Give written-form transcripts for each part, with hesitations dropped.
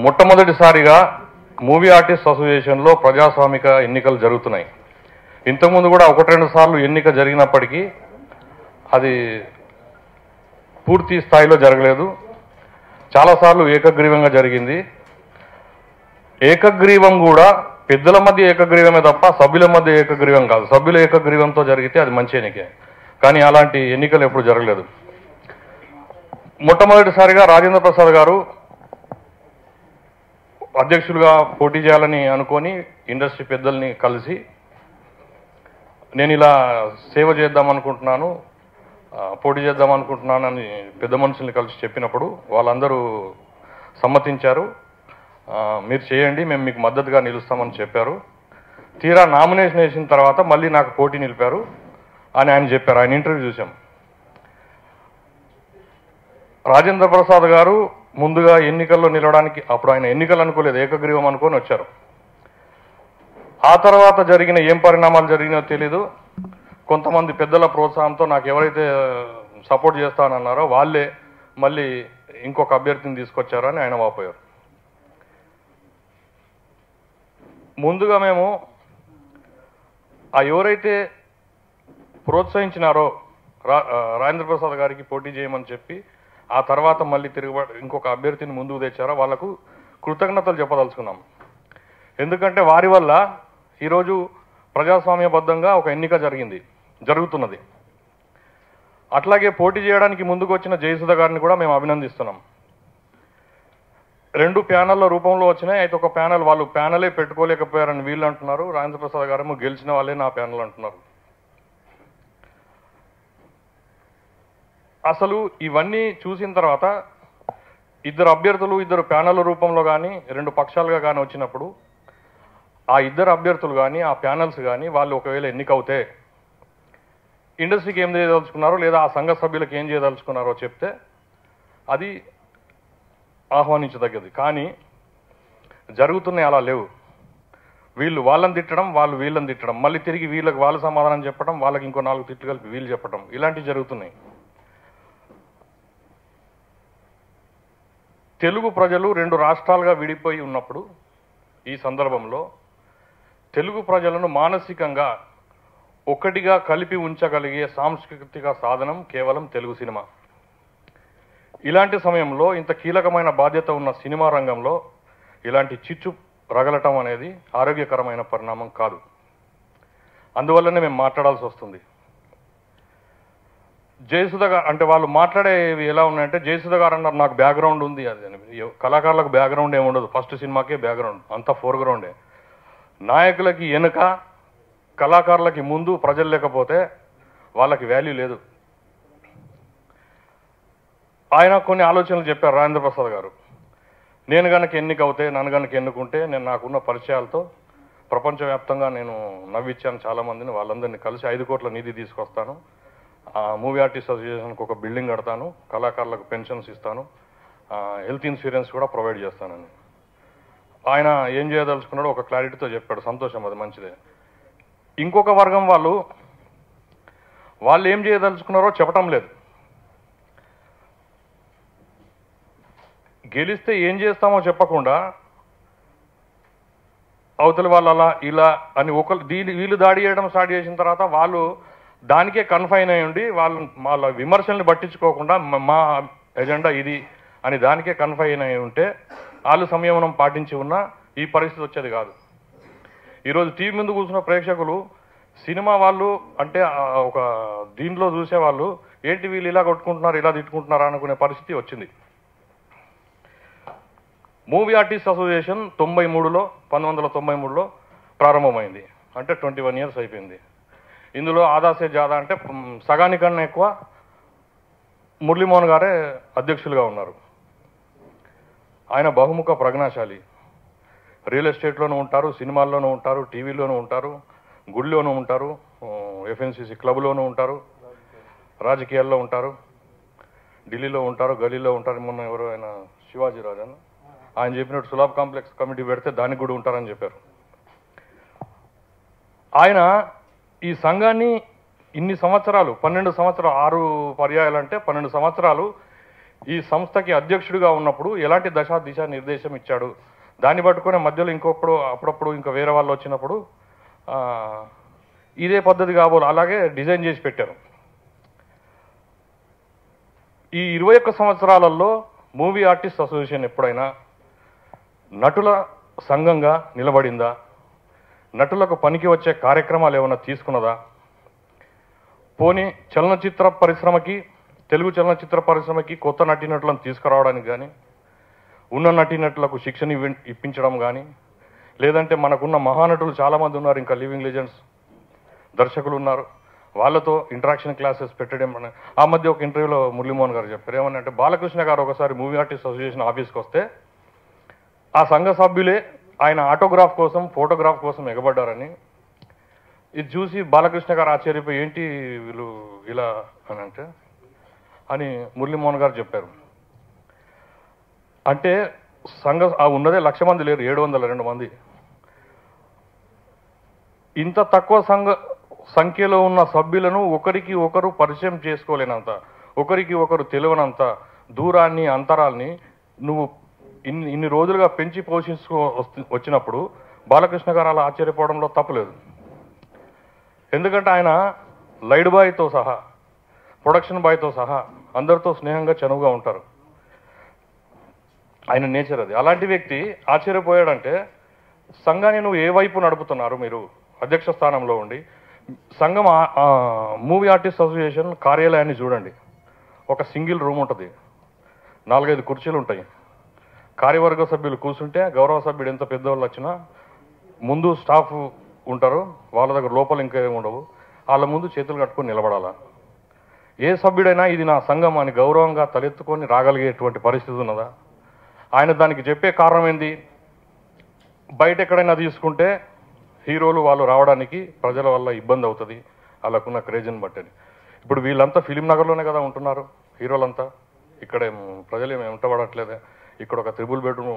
మొట్టమొదటిసారిగా movie artist అసోసియేషన్లో ప్రజాస్వామిక ఎన్నికలు జరుగుతున్నాయి. ఇంతకుముందు కూడా 1-2 సార్లు ఎన్నిక జరిగినప్పటికీ అది పూర్తి స్థాయిలో జరగలేదు. చాలాసార్లు ఏకగ్రీవంగా జరిగింది. ఏకగ్రీవం కూడా పెద్దల మధ్య ఏకగ్రీవమే తప్ప సభ్యుల మధ్య ఏకగ్రీవం కాదు. సభ్యుల ఏకగ్రీవంతో జరిగితే అది మంచి ఎన్నికే, కానీ అలాంటి ఎన్నికలు ఎప్పుడు జరగలేదు. మొట్టమొదటిసారిగా రాజేంద్ర ప్రసాద్ గారు అధ్యక్షులుగా పోటీ చేయాలని అనుకొని ఇండస్ట్రీ పెద్దల్ని కలిసి నేను ఇలా సేవ చేద్దాం అనుకుంటున్నాను, పోటీ చేద్దాం అనుకుంటున్నానని పెద్ద మనుషుల్ని కలిసి చెప్పినప్పుడు వాళ్ళందరూ సమ్మతించారు. మీరు చేయండి, మేము మీకు మద్దతుగా నిలుస్తామని చెప్పారు. తీరా నామినేషన్ వేసిన తర్వాత మళ్ళీ నాకు పోటీ నిలిపారు అని ఆయన చెప్పారు. ఆయన ఇంటర్వ్యూ చూసాం. రాజేంద్ర ప్రసాద్ గారు ముందుగా ఎన్నికల్లో నిలవడానికి అప్పుడు ఆయన ఎన్నికలు అనుకోలేదు, ఏకగ్రీవం అనుకొని వచ్చారు. ఆ తర్వాత జరిగిన ఏం పరిణామాలు జరిగినాయో తెలీదు. కొంతమంది పెద్దల ప్రోత్సాహంతో నాకు ఎవరైతే సపోర్ట్ చేస్తానన్నారో వాళ్ళే మళ్ళీ ఇంకొక అభ్యర్థిని తీసుకొచ్చారని ఆయన వాపోయారు. ముందుగా మేము ఎవరైతే ప్రోత్సహించినారో రాజేంద్ర ప్రసాద్ గారికి పోటీ చేయమని చెప్పి ఆ తర్వాత మళ్ళీ తిరుగుబాటు ఇంకొక అభ్యర్థిని ముందుకు తెచ్చారో వాళ్లకు కృతజ్ఞతలు చెప్పదలుచుకున్నాం. ఎందుకంటే వారి వల్ల ఈరోజు ప్రజాస్వామ్యబద్ధంగా ఒక ఎన్నిక జరుగుతున్నది. అట్లాగే పోటీ చేయడానికి ముందుకు వచ్చిన జయసుధ గారిని కూడా మేము అభినందిస్తున్నాం. 2 ప్యానెళ్ల రూపంలో వచ్చినాయి. అయితే ఒక ప్యానెల్ వాళ్ళు ప్యానెలే పెట్టుకోలేకపోయారని వీళ్ళు అంటున్నారు. రాజేంద్ర ప్రసాద్ గారేమో గెలిచిన వాళ్ళే నా ప్యానెల్ అంటున్నారు. అసలు ఇవన్నీ చూసిన తర్వాత 2 అభ్యర్థులు 2 ప్యానెల్ రూపంలో కానీ 2 పక్షాలుగా కానీ వచ్చినప్పుడు ఆ 2 అభ్యర్థులు కానీ ఆ ప్యానెల్స్ కానీ వాళ్ళు ఒకవేళ ఎన్నికవుతే ఇండస్ట్రీకి ఏం చేయదలుచుకున్నారో లేదా ఆ సంఘ సభ్యులకు ఏం చేయదలుచుకున్నారో చెప్తే అది ఆహ్వానించదగ్గది. కానీ జరుగుతున్నాయి అలా లేవు. వీళ్ళు వాళ్ళని తిట్టడం, వాళ్ళు వీళ్ళని తిట్టడం, మళ్ళీ తిరిగి వీళ్ళకి వాళ్ళు సమాధానం చెప్పడం, వాళ్ళకి ఇంకో 4 తిట్లు కలిపి వీళ్ళు చెప్పడం, ఇలాంటివి జరుగుతున్నాయి. తెలుగు ప్రజలు 2 రాష్ట్రాలుగా విడిపోయి ఉన్నప్పుడు ఈ సందర్భంలో తెలుగు ప్రజలను మానసికంగా ఒకటిగా కలిపి ఉంచగలిగే సాంస్కృతిక సాధనం కేవలం తెలుగు సినిమా. ఇలాంటి సమయంలో ఇంత కీలకమైన బాధ్యత ఉన్న సినిమా రంగంలో ఇలాంటి చిచ్చు రగలటం అనేది ఆరోగ్యకరమైన పరిణామం కాదు. అందువల్లనే మేము మాట్లాడాల్సి వస్తుంది. జయసుధ గారు అంటే వాళ్ళు మాట్లాడేవి ఎలా ఉన్నాయంటే, జయసుధ గారు అన్నారు నాకు బ్యాక్గ్రౌండ్ ఉంది అది అని. కళాకారులకు బ్యాక్గ్రౌండ్ ఏమి ఉండదు, ఫస్ట్ సినిమాకే బ్యాక్గ్రౌండ్ అంతా ఫోర్గ్రౌండే. నాయకులకి వెనుక కళాకారులకి ముందు ప్రజలు లేకపోతే వాళ్ళకి వాల్యూ లేదు. ఆయన కొన్ని ఆలోచనలు చెప్పారు రాజేంద్ర ప్రసాద్ గారు. నేను కనుక ఎన్నికవుతే, నన్ను కనుక ఎన్నుకుంటే నేను నాకున్న పరిచయాలతో ప్రపంచవ్యాప్తంగా నేను నవ్విచ్చాను చాలామందిని. వాళ్ళందరినీ కలిసి 5 కోట్ల నిధి తీసుకొస్తాను, మూవీ ఆర్టిస్ట్ అసోసియేషన్కి ఒక బిల్డింగ్ కడతాను, కళాకారులకు పెన్షన్స్ ఇస్తాను, హెల్త్ ఇన్సూరెన్స్ కూడా ప్రొవైడ్ చేస్తానని ఆయన ఏం చేయదలుచుకున్నాడో ఒక క్లారిటీతో చెప్పాడు. సంతోషం, అది మంచిదే. ఇంకొక వర్గం వాళ్ళు ఏం చేయదలుచుకున్నారో చెప్పటం లేదు. గెలిస్తే ఏం చేస్తామో చెప్పకుండా అవతలి వాళ్ళు అలా ఇలా అని వీళ్ళు దాడి చేయడం స్టార్ట్ చేసిన తర్వాత వాళ్ళు దానికే కన్ఫైన్ అయి ఉండి వాళ్ళ విమర్శల్ని పట్టించుకోకుండా మా ఎజెండా ఇది అని దానికే కన్ఫైన్ అయి ఉంటే వాళ్ళు సంయమనం పాటించి ఉన్నా ఈ పరిస్థితి వచ్చేది కాదు. ఈరోజు టీవీ ముందు కూర్చున్న ప్రేక్షకులు సినిమా వాళ్ళు అంటే ఒక దీంట్లో చూసేవాళ్ళు ఏంటి వీళ్ళు ఇలా కొట్టుకుంటున్నారు ఇలా తిట్టుకుంటున్నారా అనుకునే పరిస్థితి వచ్చింది. మూవీ ఆర్టిస్ట్ అసోసియేషన్ 1993లో ప్రారంభమైంది. అంటే 21 years అయిపోయింది. ఇందులో ఆదాసే జాదా అంటే సగానికన్నా ఎక్కువ మురళీమోహన్ గారే అధ్యక్షులుగా ఉన్నారు. ఆయన బహుముఖ ప్రజ్ఞాశాలి. రియల్ ఎస్టేట్లోనూ ఉంటారు, సినిమాల్లోనూ ఉంటారు, టీవీలోనూ ఉంటారు, గుడిలోనూ ఉంటారు, ఎఫ్ఎన్సీసీ క్లబ్లోనూ ఉంటారు, రాజకీయాల్లో ఉంటారు, ఢిల్లీలో ఉంటారు, గలీలో ఉంటారు. మొన్న ఎవరు ఆయన శివాజీ రాజన్ ఆయన చెప్పినట్టు సులాబ్ కాంప్లెక్స్ కమిటీ పెడితే దానికి కూడా ఉంటారని చెప్పారు. ఆయన ఈ సంఘాన్ని ఇన్ని సంవత్సరాలు 12 సంవత్సరాలు 6 పర్యాయాలంటే 12 సంవత్సరాలు ఈ సంస్థకి అధ్యక్షుడిగా ఉన్నప్పుడు ఎలాంటి దిశ నిర్దేశం ఇచ్చాడు, దాన్ని పట్టుకునే మధ్యలో అప్పుడప్పుడు ఇంకా వేరే వాళ్ళు వచ్చినప్పుడు ఇదే పద్ధతి కాబోలు అలాగే డిజైన్ చేసి పెట్టారు. ఈ 21 సంవత్సరాలలో మూవీ ఆర్టిస్ట్ అసోసియేషన్ ఎప్పుడైనా నటుల సంఘంగా నిలబడిందా? నటులకు పనికి వచ్చే కార్యక్రమాలు ఏమైనా తీసుకున్నదా? పోనీ చలనచిత్ర పరిశ్రమకి, తెలుగు చలనచిత్ర పరిశ్రమకి కొత్త నటీనటులను తీసుకురావడానికి కానీ, ఉన్న నటీనటులకు శిక్షణ ఇప్పించడం కానీ, లేదంటే మనకున్న మహానటులు చాలామంది ఉన్నారు, ఇంకా లివింగ్ లెజెండ్స్ దర్శకులు ఉన్నారు, వాళ్ళతో ఇంటరాక్షన్ క్లాసెస్ పెట్టడం. ఆ మధ్య ఒక ఇంటర్వ్యూలో మురళీమోహన్ గారు చెప్పారు ఏమనంటే, బాలకృష్ణ గారు ఒకసారి మూవీ ఆర్టిస్ట్ అసోసియేషన్ ఆఫీస్కి వస్తే ఆ సంఘ సభ్యులే ఆయన ఆటోగ్రాఫ్ కోసం, ఫోటోగ్రాఫ్ కోసం ఎగబడ్డారని. ఇది చూసి బాలకృష్ణ గారు ఆశ్చర్యపోయి ఏంటి వీళ్ళు ఇలా అని మురళీమోహన్ గారు చెప్పారు. అంటే ఉన్నదే 1,00,000 మంది లేరు, 702 మంది. ఇంత తక్కువ సంఖ్యలో ఉన్న సభ్యులను ఒకరికి ఒకరు పరిచయం చేసుకోలేనంత, ఒకరికి ఒకరు తెలియనంత దూరాన్ని, అంతరాల్ని నువ్వు ఇన్ని రోజులుగా పెంచి పోషించుకో వచ్చినప్పుడు బాలకృష్ణ గారు అలా ఆశ్చర్యపోవడంలో తప్పులేదు. ఎందుకంటే ఆయన లైడ్ బాయ్తో సహా, ప్రొడక్షన్ బాయ్తో సహా అందరితో స్నేహంగా చనువుగా ఉంటారు. ఆయన నేచర్ అది. అలాంటి వ్యక్తి ఆశ్చర్యపోయాడంటే సంఘాన్ని నువ్వు ఏ వైపు నడుపుతున్నారు మీరు అధ్యక్ష స్థానంలో ఉండి? సంఘం మూవీ ఆర్టిస్ట్ అసోసియేషన్ కార్యాలయాన్ని చూడండి. ఒక సింగిల్ రూమ్ ఉంటుంది, 4-5 కుర్చీలు ఉంటాయి. కార్యవర్గ సభ్యులు కూర్చుంటే గౌరవ సభ్యుడు ఎంత పెద్దవాళ్ళు వచ్చినా ముందు స్టాఫ్ ఉంటారు, వాళ్ళ దగ్గర లోపల ఇంకా ఏమి ఉండవు, వాళ్ళ ముందు చేతులు కట్టుకొని నిలబడాలా. ఏ సభ్యుడైనా ఇది నా సంఘం అని గౌరవంగా తలెత్తుకొని రాగలిగేటువంటి పరిస్థితి ఉన్నదా? ఆయన దానికి చెప్పే కారణం ఏంది? బయట ఎక్కడైనా తీసుకుంటే హీరోలు వాళ్ళు రావడానికి ప్రజల వల్ల ఇబ్బంది అవుతుంది, వాళ్ళకున్న క్రేజ్ని బట్టి. ఇప్పుడు వీళ్ళంతా ఫిలిం నగర్లోనే కదా ఉంటున్నారు హీరోలంతా, ఇక్కడ ప్రజలు ఏమి వెంటబడట్లేదే. ఇక్కడ ఒక 3 బెడ్రూమ్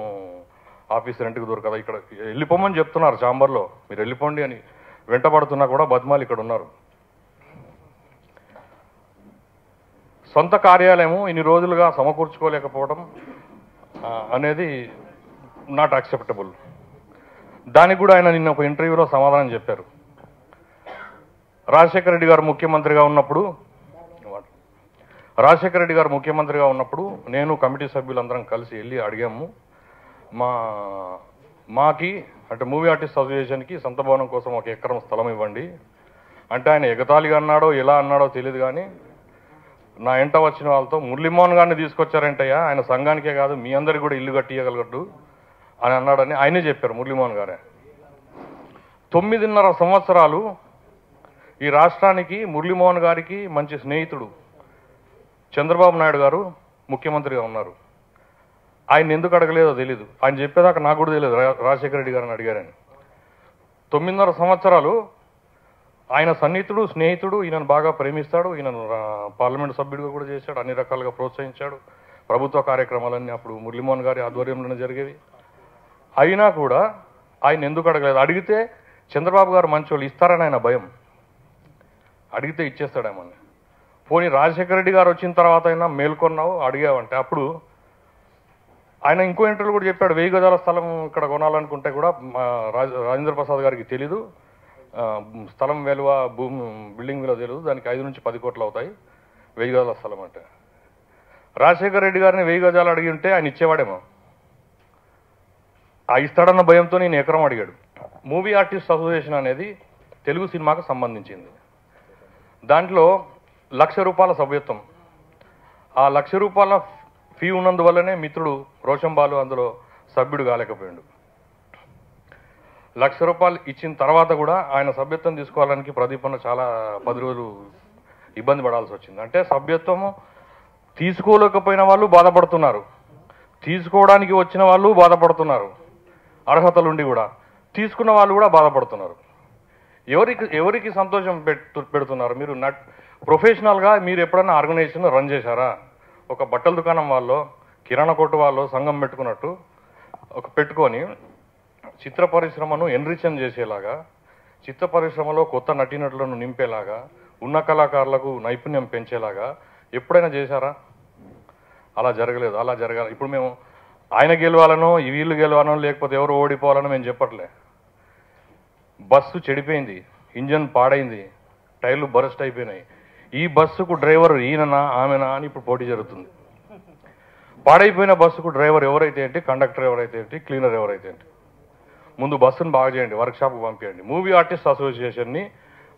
ఆఫీస్ రెంట్కి దొరకదా, ఇక్కడ వెళ్ళిపోమని చెప్తున్నారు చాంబర్లో, మీరు వెళ్ళిపోండి అని వెంటబడుతున్నా కూడా బద్మాలు ఇక్కడ ఉన్నారు. సొంత కార్యాలయము ఇన్ని రోజులుగా సమకూర్చుకోలేకపోవడం అనేది నాట్ యాక్సెప్టబుల్. దానికి కూడా ఆయన నిన్న ఒక ఇంటర్వ్యూలో సమాధానం చెప్పారు. రాజశేఖర రెడ్డి గారు ముఖ్యమంత్రిగా ఉన్నప్పుడు నేను కమిటీ సభ్యులందరం కలిసి వెళ్ళి అడిగాము, మాకి అంటే మూవీ ఆర్టిస్ట్ అసోసియేషన్కి సొంత భవనం కోసం 1 ఎకరం స్థలం ఇవ్వండి అంటే ఆయన ఎగతాళిగా అన్నాడో ఎలా అన్నాడో తెలియదు, కానీ నా ఎంట వచ్చిన వాళ్ళతో మురళీమోహన్ గారిని తీసుకొచ్చారంటయ్యా, ఆయన సంఘానికే కాదు మీ అందరికి కూడా ఇల్లు కట్టియగలగట్టు అని అన్నాడని ఆయనే చెప్పారు మురళీమోహన్ గారే. 9.5 సంవత్సరాలు ఈ రాష్ట్రానికి మురళీమోహన్ గారికి మంచి స్నేహితుడు చంద్రబాబు నాయుడు గారు ముఖ్యమంత్రిగా ఉన్నారు. ఆయన ఎందుకు అడగలేదో తెలీదు, ఆయన చెప్పేదాకా నాకు కూడా తెలియదు రాజశేఖర రెడ్డి గారిని అడిగారని. 9.5 సంవత్సరాలు ఆయన సన్నిహితుడు, స్నేహితుడు, ఈయనను బాగా ప్రేమిస్తాడు, ఈయనను పార్లమెంట్ సభ్యుడిగా కూడా చేశాడు, అన్ని రకాలుగా ప్రోత్సహించాడు. ప్రభుత్వ కార్యక్రమాలన్నీ అప్పుడు మురళీమోహన్ గారి ఆధ్వర్యంలోనే జరిగేవి. అయినా కూడా ఆయన ఎందుకు అడగలేదు? అడిగితే చంద్రబాబు గారు మంచోళ్ళు ఇస్తారని ఆయన భయం, అడిగితే ఇచ్చేస్తాడేమని. పోనీ రాజశేఖర రెడ్డి గారు వచ్చిన తర్వాత అయినా మేల్కొన్నావు అడిగావంటే అప్పుడు ఆయన ఇంకో ఇంటర్వ్యూ కూడా చెప్పాడు, 1000 గజాల స్థలం ఇక్కడ కొనాలనుకుంటే కూడా రాజేంద్ర ప్రసాద్ గారికి తెలీదు, స్థలం విలువ బిల్డింగ్ విలువ తెలియదు, దానికి 5 నుంచి 10 కోట్లు అవుతాయి 1000 గజాల స్థలం అంటే. రాజశేఖర రెడ్డి గారిని 1000 గజాలు అడిగి ఉంటే ఆయన ఇచ్చేవాడేమో, ఆ ఇస్తాడన్న భయంతో నేను ఎకరం అడిగాడు. మూవీ ఆర్టిస్ట్ అసోసియేషన్ అనేది తెలుగు సినిమాకు సంబంధించింది. దాంట్లో ₹1,00,000 సభ్యత్వం. ఆ ₹1,00,000 ఫీ ఉన్నందువల్లనే మిత్రుడు రోషంబాలు అందులో సభ్యుడు కాలేకపోయాడు. ₹1,00,000 ఇచ్చిన తర్వాత కూడా ఆయన సభ్యత్వం తీసుకోవడానికి ప్రదీపన్న చాలా 10 రోజులు ఇబ్బంది పడాల్సి వచ్చింది. అంటే సభ్యత్వము తీసుకోలేకపోయిన వాళ్ళు బాధపడుతున్నారు, తీసుకోవడానికి వచ్చిన వాళ్ళు బాధపడుతున్నారు, అర్హతలుండి కూడా తీసుకున్న వాళ్ళు కూడా బాధపడుతున్నారు. ఎవరికి సంతోషం పెడుతున్నారు? మీరు ప్రొఫెషనల్గా మీరు ఎప్పుడైనా ఆర్గనైజేషన్ రన్ చేశారా? ఒక బట్టల దుకాణం వాళ్ళు, కిరాణా కొట్టు వాళ్ళు సంఘం పెట్టుకున్నట్టు పెట్టుకొని చిత్ర పరిశ్రమను ఎన్రిచన్ చేసేలాగా, చిత్ర పరిశ్రమలో కొత్త నటీనటులను నింపేలాగా, ఉన్న కళాకారులకు నైపుణ్యం పెంచేలాగా ఎప్పుడైనా చేశారా? అలా జరగలేదు. అలా జరగాలి. ఇప్పుడు మేము ఆయన గెలవాలనో వీళ్ళు గెలవాలనో లేకపోతే ఎవరు ఓడిపోవాలనో మేము చెప్పట్లే. బస్సు చెడిపోయింది, ఇంజన్ పాడైంది, టైర్లు బరస్ట్ అయిపోయినాయి. ఈ బస్సుకు డ్రైవర్ ఈయననా ఆమెనా అని ఇప్పుడు పోటీ జరుగుతుంది. పాడైపోయిన బస్సుకు డ్రైవర్ ఎవరైతే ఏంటి, కండక్టర్ ఎవరైతే ఏంటి, క్లీనర్ ఎవరైతే ఏంటి. ముందు బస్సును బాగా చేయండి, వర్క్షాప్కి పంపించండి. మూవీ ఆర్టిస్ట్ అసోసియేషన్ని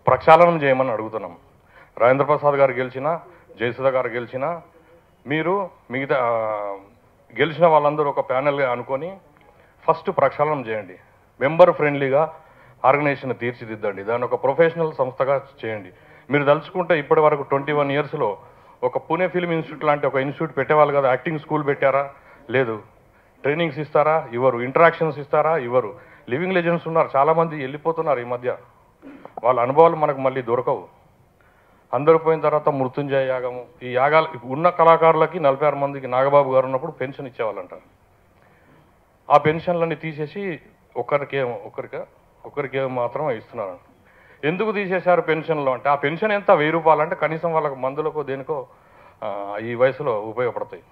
ప్రక్షాళనం చేయమని అడుగుతున్నాం. రాజేంద్ర ప్రసాద్ గారు గెలిచినా, జయసుధ గారు గెలిచినా, మీరు మిగతా గెలిచిన వాళ్ళందరూ ఒక ప్యానెల్గా అనుకొని ఫస్ట్ ప్రక్షాళనం చేయండి. మెంబర్ ఫ్రెండ్లీగా ఆర్గనైజేషన్ తీర్చిదిద్దండి. దాన్ని ఒక ప్రొఫెషనల్ సంస్థగా చేయండి. మీరు తలుచుకుంటే ఇప్పటి వరకు 21 ఇయర్స్లో ఒక పూణే ఫిల్మ్ ఇన్స్టిట్యూట్ లాంటి ఒక ఇన్స్టిట్యూట్ పెట్టేవాళ్ళు కదా. యాక్టింగ్ స్కూల్ పెట్టారా? లేదు. ట్రైనింగ్స్ ఇస్తారా? ఇవ్వరు. ఇంటరాక్షన్స్ ఇస్తారా? ఇవ్వరు. లివింగ్ లెజెండ్స్ ఉన్నారు, చాలామంది వెళ్ళిపోతున్నారు ఈ మధ్య. వాళ్ళ అనుభవాలు మనకు మళ్ళీ దొరకవు. అందరూ పోయిన తర్వాత మృత్యుంజయ యాగము, ఈ యాగాలు ఉన్న కళాకారులకి 46 మందికి నాగబాబు గారు ఉన్నప్పుడు పెన్షన్ ఇచ్చేవాళ్ళంట. ఆ పెన్షన్లన్నీ తీసేసి ఒక్కరికే మాత్రం ఇస్తున్నారు. ఎందుకు తీసేశారు పెన్షన్లో అంటే, ఆ పెన్షన్ ఎంత 1000 రూపాయలు అంటే కనీసం వాళ్ళకు మందులకో దేనికో ఈ వయసులో ఉపయోగపడతాయి.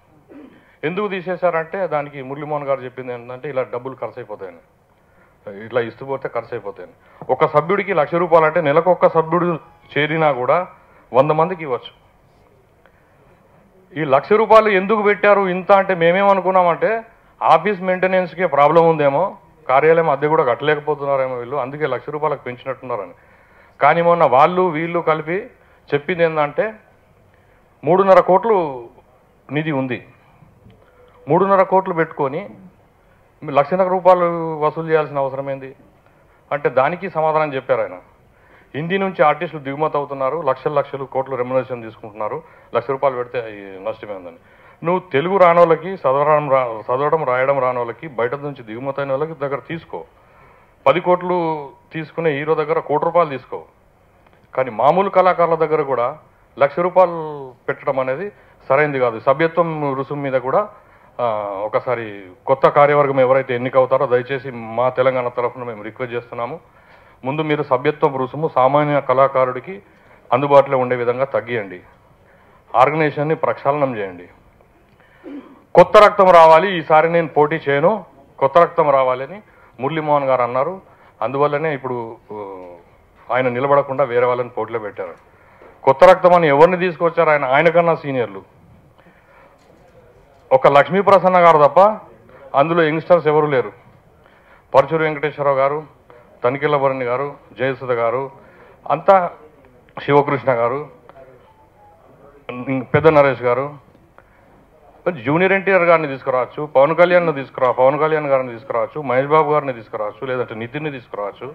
ఎందుకు తీసేశారంటే దానికి మురళీమోహన్ గారు చెప్పింది ఏంటంటే, ఇలా డబ్బులు ఖర్చు అయిపోతాయని, ఇట్లా ఇస్తూ పోతే ఖర్చు అయిపోతాయని. ఒక సభ్యుడికి 1,00,000 రూపాయలు అంటే నెలకు ఒక్క సభ్యుడు చేరినా కూడా 100 మందికి ఇవ్వచ్చు. ఈ 1,00,000 రూపాయలు ఎందుకు పెట్టారు ఇంత అంటే, మేమేమనుకున్నామంటే ఆఫీస్ మెయింటెనెన్స్కే ప్రాబ్లం ఉందేమో, కార్యాలయం అద్దె కూడా కట్టలేకపోతున్నారేమో వీళ్ళు, అందుకే 1,00,000 రూపాయలకు పెంచినట్టున్నారని. కానీ మొన్న వాళ్ళు వీళ్ళు కలిపి చెప్పింది ఏంటంటే 3.5 కోట్లు నిధి ఉంది. 3.5 కోట్లు పెట్టుకొని 1,00,000 రూపాయలు వసూలు చేయాల్సిన అవసరం ఏంది అంటే, దానికి సమాధానం చెప్పారు ఆయన. హిందీ నుంచి ఆర్టిస్టులు దిగుమతి అవుతున్నారు, లక్షలు కోట్లు రెమ్యునరేషన్ తీసుకుంటున్నారు, 1,00,000 రూపాయలు పెడితే నష్టమేందని. నువ్వు తెలుగు రానోళ్ళకి, చదవడం రాయడం రానోళ్ళకి, బయట నుంచి దిగుమతి అయిన వాళ్ళకి దగ్గర తీసుకో. 10 కోట్లు తీసుకునే హీరో దగ్గర 1 కోటి రూపాయలు తీసుకో. కానీ మామూలు కళాకారుల దగ్గర కూడా 1,00,000 రూపాయలు పెట్టడం అనేది సరైనది కాదు. సభ్యత్వం రుసుము మీద కూడా ఒకసారి కొత్త కార్యవర్గం ఎవరైతే ఎన్నికవుతారో దయచేసి మా తెలంగాణ తరఫున మేము రిక్వెస్ట్ చేస్తున్నాము. ముందు మీరు సభ్యత్వం రుసుము సామాన్య కళాకారుడికి అందుబాటులో ఉండే విధంగా తగ్గియండి. ఆర్గనైజేషన్ని ప్రక్షాళనం చేయండి. కొత్త రక్తం రావాలి, ఈసారి నేను పోటీ చేయను, కొత్త రక్తం రావాలని మురళీమోహన్ గారు అన్నారు. అందువల్లనే ఇప్పుడు ఆయన నిలబడకుండా వేరే వాళ్ళని పోటీలో పెట్టారు. కొత్త రక్తం అని ఎవరిని తీసుకొచ్చారు? ఆయన కన్నా సీనియర్లు ఒక లక్ష్మీ ప్రసన్న గారు తప్ప అందులో యంగ్స్టర్స్ ఎవరు లేరు. పరచూరు వెంకటేశ్వరరావు గారు, తనికెళ్ళ భరణి గారు, జయసుధ గారు, అంతా శివకృష్ణ గారు, పెద్ద నరేష్ గారు, జూనియర్ ఎన్టీఆర్ గారిని తీసుకురావచ్చు, పవన్ కళ్యాణ్ గారిని తీసుకురావచ్చు, మహేష్ బాబు గారిని తీసుకురావచ్చు, లేదంటే నితిన్ని తీసుకురావచ్చు.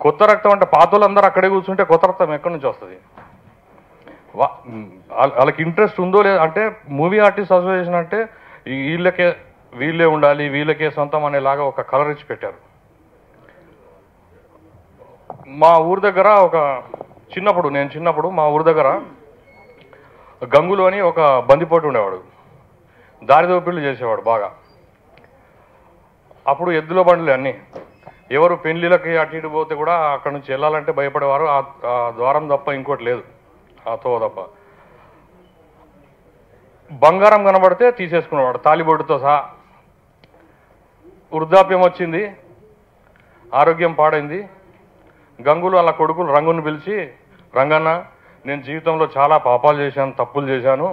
కొత్త రక్తం అంటే పాతోళ్ళందరూ అక్కడే కూర్చుంటే కొత్త రక్తం ఎక్కడి నుంచి వస్తుంది? వాళ్ళకి ఇంట్రెస్ట్ ఉందో లేదు అంటే, మూవీ ఆర్టిస్ట్ అసోసియేషన్ అంటే వీళ్ళే ఉండాలి, వీళ్ళకే సొంతం అనేలాగా ఒక కలర్ ఇచ్చి పెట్టారు. మా ఊరు దగ్గర నేను చిన్నప్పుడు మా ఊరు దగ్గర గంగులు అని ఒక బందిపోటు ఉండేవాడు. దారిదోపిళ్ళు చేసేవాడు బాగా. అప్పుడు ఎద్దుల బండ్లు అన్నీ, ఎవరు పెళ్లిళ్ళకి అటు ఇటు పోతే కూడా అక్కడ నుంచి వెళ్ళాలంటే భయపడేవారు. ఆ ద్వారం తప్ప ఇంకోటి లేదు, ఆ తోవ తప్ప. బంగారం కనబడితే తీసేసుకునేవాడు తాలిబొట్టుతో సహా. వృద్ధాప్యం వచ్చింది, ఆరోగ్యం పాడైంది. గంగులు అలా కొడుకులు రంగుని పిలిచి, రంగన్న నేను జీవితంలో చాలా పాపాలు చేశాను, తప్పులు చేశాను,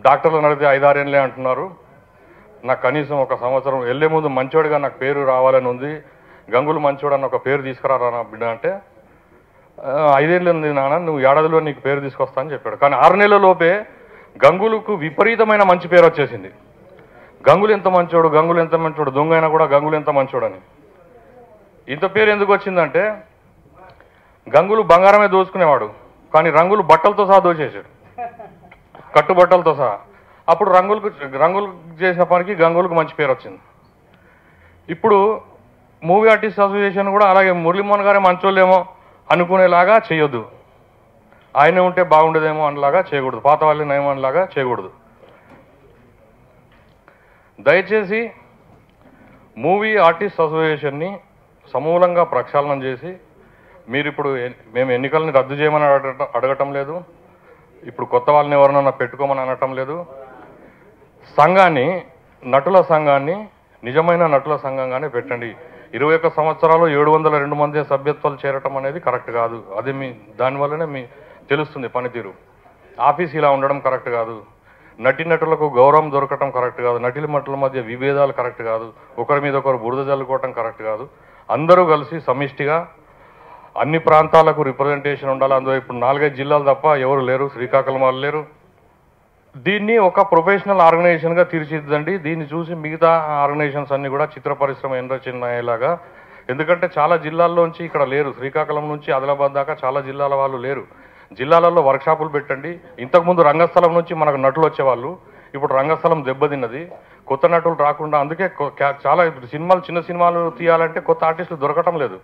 డాక్టర్లు అడిగితే 5-6 ఏళ్ళే అంటున్నారు, నాకు కనీసం 1 సంవత్సరం వెళ్ళే ముందు మంచోడిగా నాకు పేరు రావాలని ఉంది, గంగులు మంచోడు అన్న ఒక పేరు తీసుకురారా నా బిడ్డ అంటే, 5 ఏళ్ళు ఉంది నాన్న, నువ్వు ఏడాదిలో నీకు పేరు తీసుకొస్తా అని చెప్పాడు. కానీ 6 నెలల లోపే గంగులకు విపరీతమైన మంచి పేరు వచ్చేసింది. గంగులు ఎంత మంచోడు, దొంగ అయినా కూడా గంగులు ఎంత మంచోడని. ఇంత పేరు ఎందుకు వచ్చిందంటే, గంగులు బంగారమే దోచుకునేవాడు, కానీ రంగులు బట్టలతో సహా దోచేశాడు, కట్టుబట్టలతో సహా. అప్పుడు రంగులు చేసిన పనికి గంగులకు మంచి పేరు వచ్చింది. ఇప్పుడు మూవీ ఆర్టిస్ట్ అసోసియేషన్ కూడా అలాగే మురళీమోహన్ గారే మంచోళ్ళేమో అనుకునేలాగా చేయొద్దు. ఆయనే ఉంటే బాగుండేదేమో అనేలాగా చేయకూడదు, పాత వాళ్ళని నయం అనేలాగా చేయకూడదు. దయచేసి మూవీ ఆర్టిస్ట్ అసోసియేషన్ని సమూలంగా ప్రక్షాళనం చేసి, మీరు ఇప్పుడు మేము ఎన్నికలని రద్దు చేయమని అడగటం లేదు, ఇప్పుడు కొత్త వాళ్ళని ఎవరినన్నా పెట్టుకోమని అనటం లేదు. సంఘాన్ని, నటుల సంఘాన్ని నిజమైన నటుల సంఘంగానే పెట్టండి. 21 సంవత్సరాలు 702 మంది సభ్యత్వాలు చేరటం అనేది కరెక్ట్ కాదు. అది దానివల్లనే తెలుస్తుంది పనితీరు. ఆఫీస్ ఇలా ఉండడం కరెక్ట్ కాదు. నటులకు గౌరవం దొరకటం కరెక్ట్ కాదు. నటుల మధ్య విభేదాలు కరెక్ట్ కాదు. ఒకరి మీద ఒకరు బురద జల్లుకోవటం కరెక్ట్ కాదు. అందరూ కలిసి సమిష్టిగా అన్ని ప్రాంతాలకు రిప్రజెంటేషన్ ఉండాలి. అందులో ఇప్పుడు 4-5 జిల్లాలు తప్ప ఎవరు లేరు, శ్రీకాకుళం వాళ్ళు లేరు. దీన్ని ఒక ప్రొఫెషనల్ ఆర్గనైజేషన్గా తీర్చిదిద్దండి. దీన్ని చూసి మిగతా ఆర్గనైజేషన్స్ అన్ని కూడా చిత్ర పరిశ్రమ ఎన్రచన అయ్యేలాగా. ఎందుకంటే చాలా జిల్లాల్లోంచి ఇక్కడ లేరు. శ్రీకాకుళం నుంచి ఆదిలాబాద్ దాకా చాలా జిల్లాల వాళ్ళు లేరు. జిల్లాలలో వర్క్షాపులు పెట్టండి. ఇంతకుముందు రంగస్థలం నుంచి మనకు నటులు వచ్చేవాళ్ళు, ఇప్పుడు రంగస్థలం దెబ్బతిన్నది. కొత్త నటులు రాకుండా, అందుకే చాలా ఇప్పుడు సినిమాలు, చిన్న సినిమాలు తీయాలంటే కొత్త ఆర్టిస్టులు దొరకటం లేదు.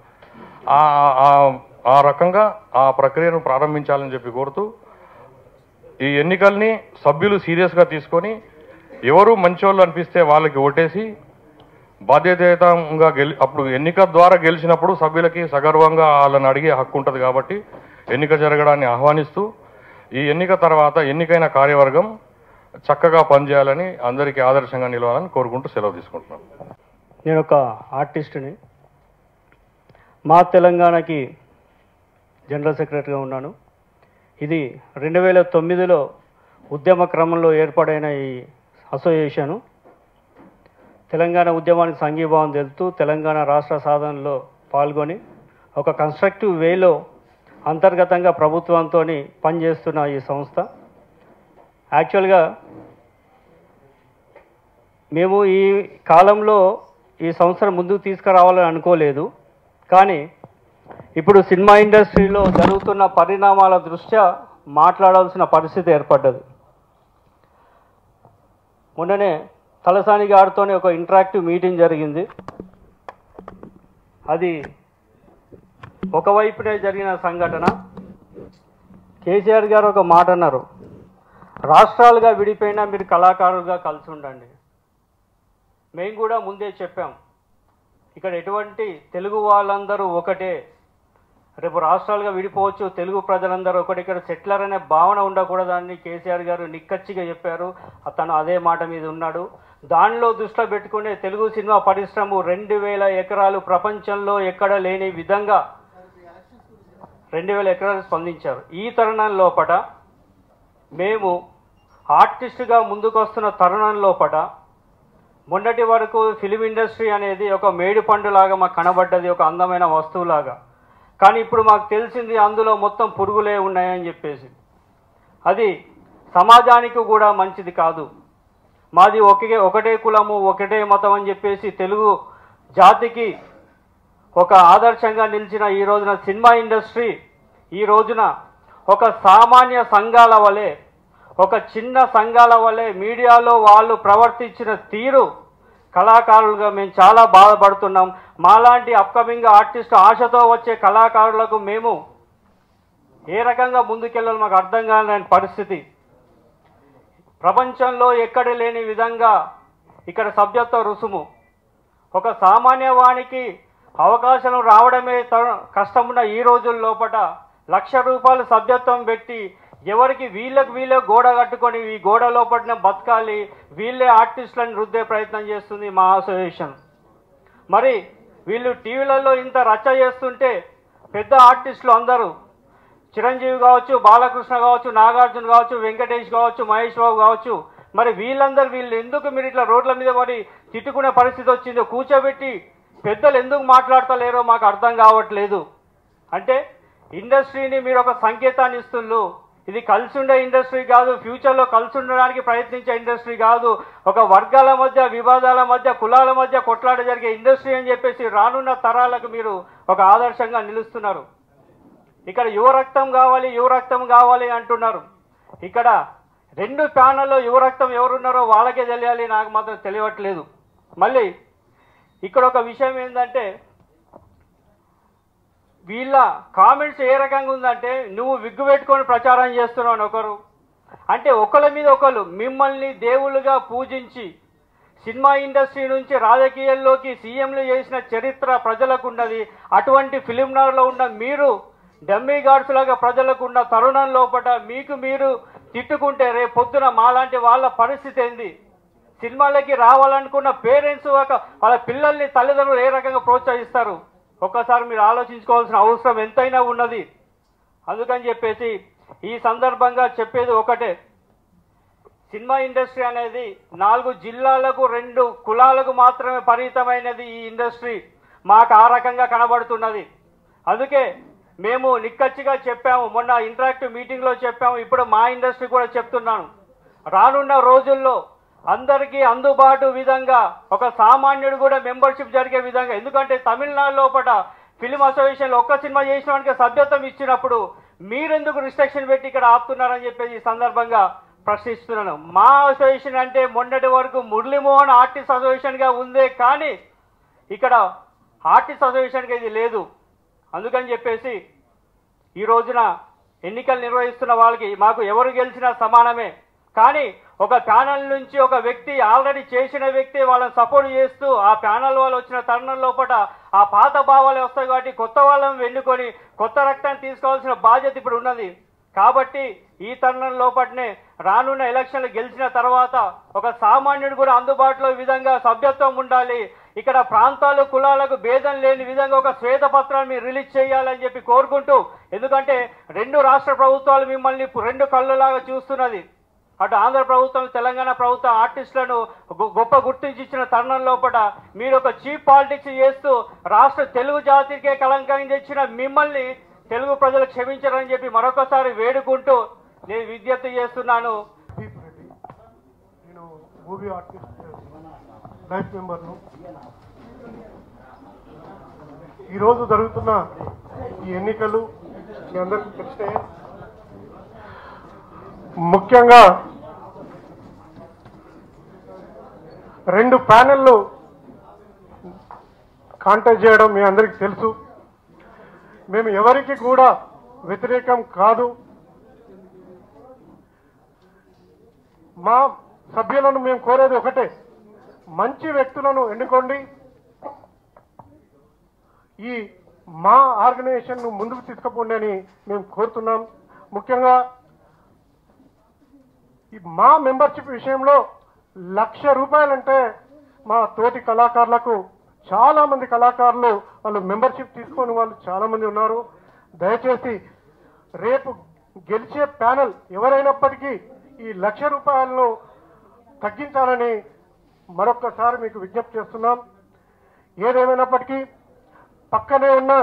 ఆ రకంగా ఆ ప్రక్రియను ప్రారంభించాలని చెప్పి కోరుతూ, ఈ ఎన్నికల్ని సభ్యులు సీరియస్గా తీసుకొని ఎవరు మంచోళ్ళు అనిపిస్తే వాళ్ళకి ఓటేసి బాధ్యతాయుతంగా అప్పుడు ఎన్నిక ద్వారా గెలిచినప్పుడు సభ్యులకి సగర్వంగా వాళ్ళని అడిగే హక్కు ఉంటుంది. కాబట్టి ఎన్నిక జరగడాన్ని ఆహ్వానిస్తూ, ఈ ఎన్నిక తర్వాత ఎన్నికైన కార్యవర్గం చక్కగా పనిచేయాలని, అందరికీ ఆదర్శంగా నిలవాలని కోరుకుంటూ సెలవు తీసుకుంటున్నాను. నేను ఒక ఆర్టిస్ట్ని. మా తెలంగాణకి జనరల్ సెక్రటరీగా ఉన్నాను. ఇది 2009లో ఉద్యమ క్రమంలో ఏర్పడైన ఈ అసోసియేషను తెలంగాణ ఉద్యమానికి సంఘీభావం తెలుపుతూ తెలంగాణ రాష్ట్ర సాధనలో పాల్గొని ఒక కన్స్ట్రక్టివ్ వేలో అంతర్గతంగా ప్రభుత్వంతో పనిచేస్తున్న ఈ సంస్థ. యాక్చువల్గా మేము ఈ కాలంలో ఈ సంస్థను ముందుకు తీసుకురావాలని అనుకోలేదు. కానీ ఇప్పుడు సినిమా ఇండస్ట్రీలో జరుగుతున్న పరిణామాల దృష్ట్యా మాట్లాడాల్సిన పరిస్థితి ఏర్పడ్డది. మొన్ననే తలసాని గారితోనే ఒక ఇంటరాక్టివ్ మీటింగ్ జరిగింది. అది ఒకవైపునే జరిగిన సంఘటన. కేసీఆర్ గారు ఒక మాట అన్నారు, రాష్ట్రాలుగా విడిపోయినా మీరు కళాకారులుగా కలిసి ఉండండి. మేము కూడా ముందే చెప్పాం, ఇక్కడ ఎటువంటి తెలుగు వాళ్ళందరూ ఒకటే, రేపు రాష్ట్రాలుగా విడిపోవచ్చు, తెలుగు ప్రజలందరూ ఒకటి, ఇక్కడ సెటిలర్ అనే భావన ఉండకూడదని కేసీఆర్ గారు నిక్కచ్చిగా చెప్పారు. అతను అదే మాట మీద ఉన్నాడు. దానిలో దృష్టిలో పెట్టుకునే తెలుగు సినిమా పరిశ్రమ 2000 ఎకరాలు ప్రపంచంలో ఎక్కడ లేని విధంగా 2000 ఎకరాలు స్పందించారు. ఈ తరుణం లోపట మేము ఆర్టిస్టుగా ముందుకు వస్తున్న తరుణం లోపట మొన్నటి వరకు ఫిలిం ఇండస్ట్రీ అనేది ఒక మేడి పండులాగా మాకు కనబడ్డది, ఒక అందమైన వస్తువులాగా. కానీ ఇప్పుడు మాకు తెలిసింది అందులో మొత్తం పురుగులే ఉన్నాయని చెప్పేసి. అది సమాజానికి కూడా మంచిది కాదు. మాది ఒకటే కులము, ఒకటే మతం అని చెప్పేసి తెలుగు జాతికి ఒక ఆదర్శంగా నిలిచిన ఈ రోజున సినిమా ఇండస్ట్రీ ఈ రోజున ఒక సామాన్య సంఘాల వలె, ఒక చిన్న సంఘాల వలె మీడియాలో వాళ్ళు ప్రవర్తించిన తీరు కళాకారులుగా మేము చాలా బాధపడుతున్నాం. మాలాంటి అప్కమింగ్ ఆర్టిస్ట్ ఆశతో వచ్చే కళాకారులకు మేము ఏ రకంగా ముందుకెళ్ళాలో మాకు అర్థం కాని పరిస్థితి. ప్రపంచంలో ఎక్కడ లేని విధంగా ఇక్కడ సభ్యత్వ రుసుము, ఒక సామాన్య వానికి అవకాశం రావడమే కష్టమున్న ఈ రోజుల లోపల ₹1,00,000 సభ్యత్వం పెట్టి ఎవరికి వీళ్ళే గోడ కట్టుకొని ఈ గోడ లోపలనే బతకాలి, వీళ్ళే ఆర్టిస్టులను రుద్దే ప్రయత్నం చేస్తుంది మా అసోసియేషన్. మరి వీళ్ళు టీవీలలో ఇంత రచ్చ చేస్తుంటే పెద్ద ఆర్టిస్టులు అందరూ చిరంజీవి కావచ్చు, బాలకృష్ణ కావచ్చు, నాగార్జున కావచ్చు, వెంకటేష్ కావచ్చు, మహేష్ బాబు కావచ్చు, మరి వీళ్ళు ఎందుకు మీరు ఇట్లా రోడ్ల మీద పడి తిట్టుకునే పరిస్థితి వచ్చిందో, కూర్చోబెట్టి పెద్దలు ఎందుకు మాట్లాడతలేరో మాకు అర్థం కావట్లేదు. అంటే ఇండస్ట్రీని మీరు ఒక సంకేతాన్ని ఇస్తున్నారు. ఇది కలిసి ఉండే ఇండస్ట్రీ కాదు, ఫ్యూచర్లో కలిసి ఉండడానికి ప్రయత్నించే ఇండస్ట్రీ కాదు, ఒక వర్గాల మధ్య వివాదాల మధ్య కులాల మధ్య కొట్లాట జరిగే ఇండస్ట్రీ అని చెప్పేసి రానున్న తరాలకు మీరు ఒక ఆదర్శంగా నిలుస్తున్నారు. ఇక్కడ యువరక్తం కావాలి అంటున్నారు. ఇక్కడ 2 ప్యానల్లో యువరక్తం ఎవరున్నారో వాళ్ళకే తెలియాలి, నాకు మాత్రం తెలియట్లేదు. మళ్ళీ ఇక్కడ ఒక విషయం ఏంటంటే వీళ్ళ కామెంట్స్ ఏ రకంగా ఉందంటే, నువ్వు విగ్గు పెట్టుకొని ప్రచారం చేస్తున్నావు అని ఒకరు అంటే, ఒకళ్ళ మీద ఒకళ్ళు మిమ్మల్ని దేవుళ్ళుగా పూజించి సినిమా ఇండస్ట్రీ నుంచి రాజకీయాల్లోకి సీఎంలు చేసిన చరిత్ర ప్రజలకు ఉన్నది. అటువంటి ఫిలిం నగర్లో ఉన్న మీరు డమ్మీ గార్డ్స్ లాగా ప్రజలకు ఉన్న తరుణం లోపల మీకు మీరు తిట్టుకుంటే రేపు పొద్దున మాలాంటి వాళ్ళ పరిస్థితి ఏంది? సినిమాలకి రావాలనుకున్న పేరెంట్స్ వాళ్ళ పిల్లల్ని తల్లిదండ్రులు ఏ రకంగా ప్రోత్సహిస్తారు? ఒక్కసారి మీరు ఆలోచించుకోవాల్సిన అవసరం ఎంతైనా ఉన్నది. అందుకని చెప్పేసి ఈ సందర్భంగా చెప్పేది ఒకటే, సినిమా ఇండస్ట్రీ అనేది 4 జిల్లాలకు 2 కులాలకు మాత్రమే పరిమితమైనది. ఈ ఇండస్ట్రీ మాకు ఆ రకంగా కనబడుతున్నది. అందుకే మేము నిక్కచ్చిగా చెప్పాము, మొన్న ఇంటరాక్టివ్ మీటింగ్లో చెప్పాము, ఇప్పుడు మా ఇండస్ట్రీ కూడా చెప్తున్నాను. రానున్న రోజుల్లో అందరికీ అందుబాటు విధంగా ఒక సామాన్యుడు కూడా మెంబర్షిప్ జరిగే విధంగా, ఎందుకంటే తమిళనాడు లోపల ఫిల్మ్ అసోసియేషన్లో ఒక్క సినిమా చేసిన వానికి సభ్యత్వం ఇచ్చినప్పుడు మీరెందుకు రిస్ట్రిక్షన్ పెట్టి ఇక్కడ ఆపుతున్నారని చెప్పేసి ఈ సందర్భంగా ప్రశ్నిస్తున్నాను. మా అసోసియేషన్ అంటే మొన్నటి వరకు మురళీమోహన్ ఆర్టిస్ట్ అసోసియేషన్గా ఉందే, కానీ ఇక్కడ ఆర్టిస్ట్ అసోసియేషన్గా ఇది లేదు. అందుకని చెప్పేసి ఈ రోజున ఎన్నికలు నిర్వహిస్తున్న వాళ్ళకి మాకు ఎవరు గెలిచినా సమానమే. కానీ ఒక ప్యానల్ నుంచి ఒక వ్యక్తి ఆల్రెడీ చేసిన వ్యక్తి వాళ్ళని సపోర్ట్ చేస్తూ ఆ ప్యానల్ వాళ్ళు వచ్చిన తరుణం లోపల ఆ పాత భావాలే వస్తాయి కాబట్టి కొత్త వాళ్ళని వెన్నుకొని కొత్త రక్తాన్ని తీసుకోవాల్సిన బాధ్యత ఇప్పుడు ఉన్నది. కాబట్టి ఈ తరుణం లోపలనే రానున్న ఎలక్షన్లు గెలిచిన తర్వాత ఒక సామాన్యుడు కూడా అందుబాటులో విధంగా సభ్యత్వం ఉండాలి. ఇక్కడ ప్రాంతాలు కులాలకు భేదం లేని విధంగా ఒక శ్వేతపత్రాన్ని మీరు రిలీజ్ చేయాలని చెప్పి కోరుకుంటూ, ఎందుకంటే 2 రాష్ట్ర ప్రభుత్వాలు మిమ్మల్ని 2 కళ్ళలాగా చూస్తున్నది. అటు ఆంధ్ర ప్రభుత్వం తెలంగాణ ప్రభుత్వం ఆర్టిస్టులను గొప్ప గుర్తించి ఇచ్చిన తరుణం లోపల మీరు ఒక చీప్ పాలిటిక్స్ చేస్తూ రాష్ట్ర తెలుగు జాతికే కళంకం తెచ్చిన మిమ్మల్ని తెలుగు ప్రజలు క్షమించారని చెప్పి మరొకసారి వేడుకుంటూ నేను విజ్ఞప్తి చేస్తున్నాను. నేను మూవీ ఆర్టిస్ట్ లైఫ్ మెంబర్ను. ఈరోజు జరుగుతున్న ఈ ఎన్నికలు మీ అందరికీ తెలిసినాయి. ముఖ్యంగా 2 ప్యానెళ్ళు కాంటాక్ట్ చేయడం మీ అందరికీ తెలుసు. మేము ఎవరికి కూడా వ్యతిరేకం కాదు. మా సభ్యులను మేము కోరేది ఒకటే, మంచి వ్యక్తులను ఎన్నుకోండి. ఈ మా ఆర్గనైజేషన్ను ముందుకు తీసుకుపోండి అని మేము కోరుతున్నాం. ముఖ్యంగా ఈ మా మెంబర్షిప్ విషయంలో ₹1,00,000 అంటే మా తోటి కళాకారులకు చాలామంది కళాకారులు వాళ్ళు మెంబర్షిప్ తీసుకొని వాళ్ళు చాలామంది ఉన్నారు. దయచేసి రేపు గెలిచే ప్యానెల్ ఎవరైనప్పటికీ ఈ ₹1,00,000 తగ్గించాలని మరొక్కసారి మీకు విజ్ఞప్తి చేస్తున్నాం. ఏదేమైనప్పటికీ పక్కనే ఉన్న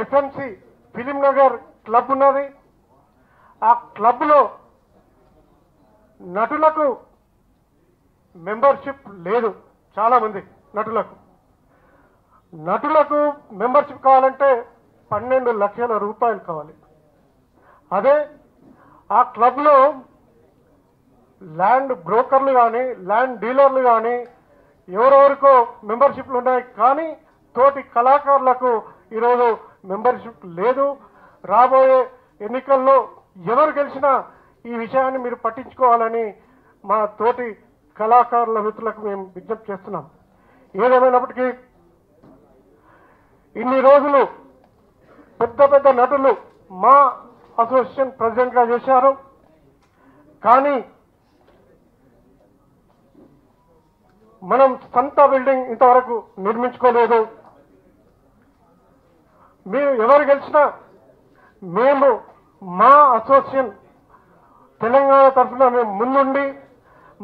ఎఫ్ఎంసి ఫిలిం నగర్ క్లబ్ ఉన్నది. ఆ క్లబ్లో నటులకు మెంబర్షిప్ లేదు. చాలామంది నటులకు మెంబర్షిప్ కావాలంటే ₹12 లక్షల కావాలి. అదే ఆ క్లబ్లో ల్యాండ్ బ్రోకర్లు కానీ ల్యాండ్ డీలర్లు కానీ ఎవరెవరికో మెంబర్షిప్లు ఉన్నాయి, కానీ తోటి కళాకారులకు ఈరోజు మెంబర్షిప్ లేదు. రాబోయే ఎన్నికల్లో ఎవరు గెలిచినా ఈ విషయాన్ని మీరు పట్టించుకోవాలని మా తోటి కళాకారుల మిత్రులకు మేము విజ్ఞప్తి చేస్తున్నాం. ఏదేమైనప్పటికీ ఇన్ని రోజులు పెద్ద పెద్ద నటులు మా అసోసియేషన్ ప్రెసిడెంట్గా చేశారు, కానీ మనం సొంత బిల్డింగ్ ఇంతవరకు నిర్మించుకోలేదు. మీరు ఎవరు గెలిచినా మేము మా అసోసియేషన్ తెలంగాణ తరఫున మేము ముందుండి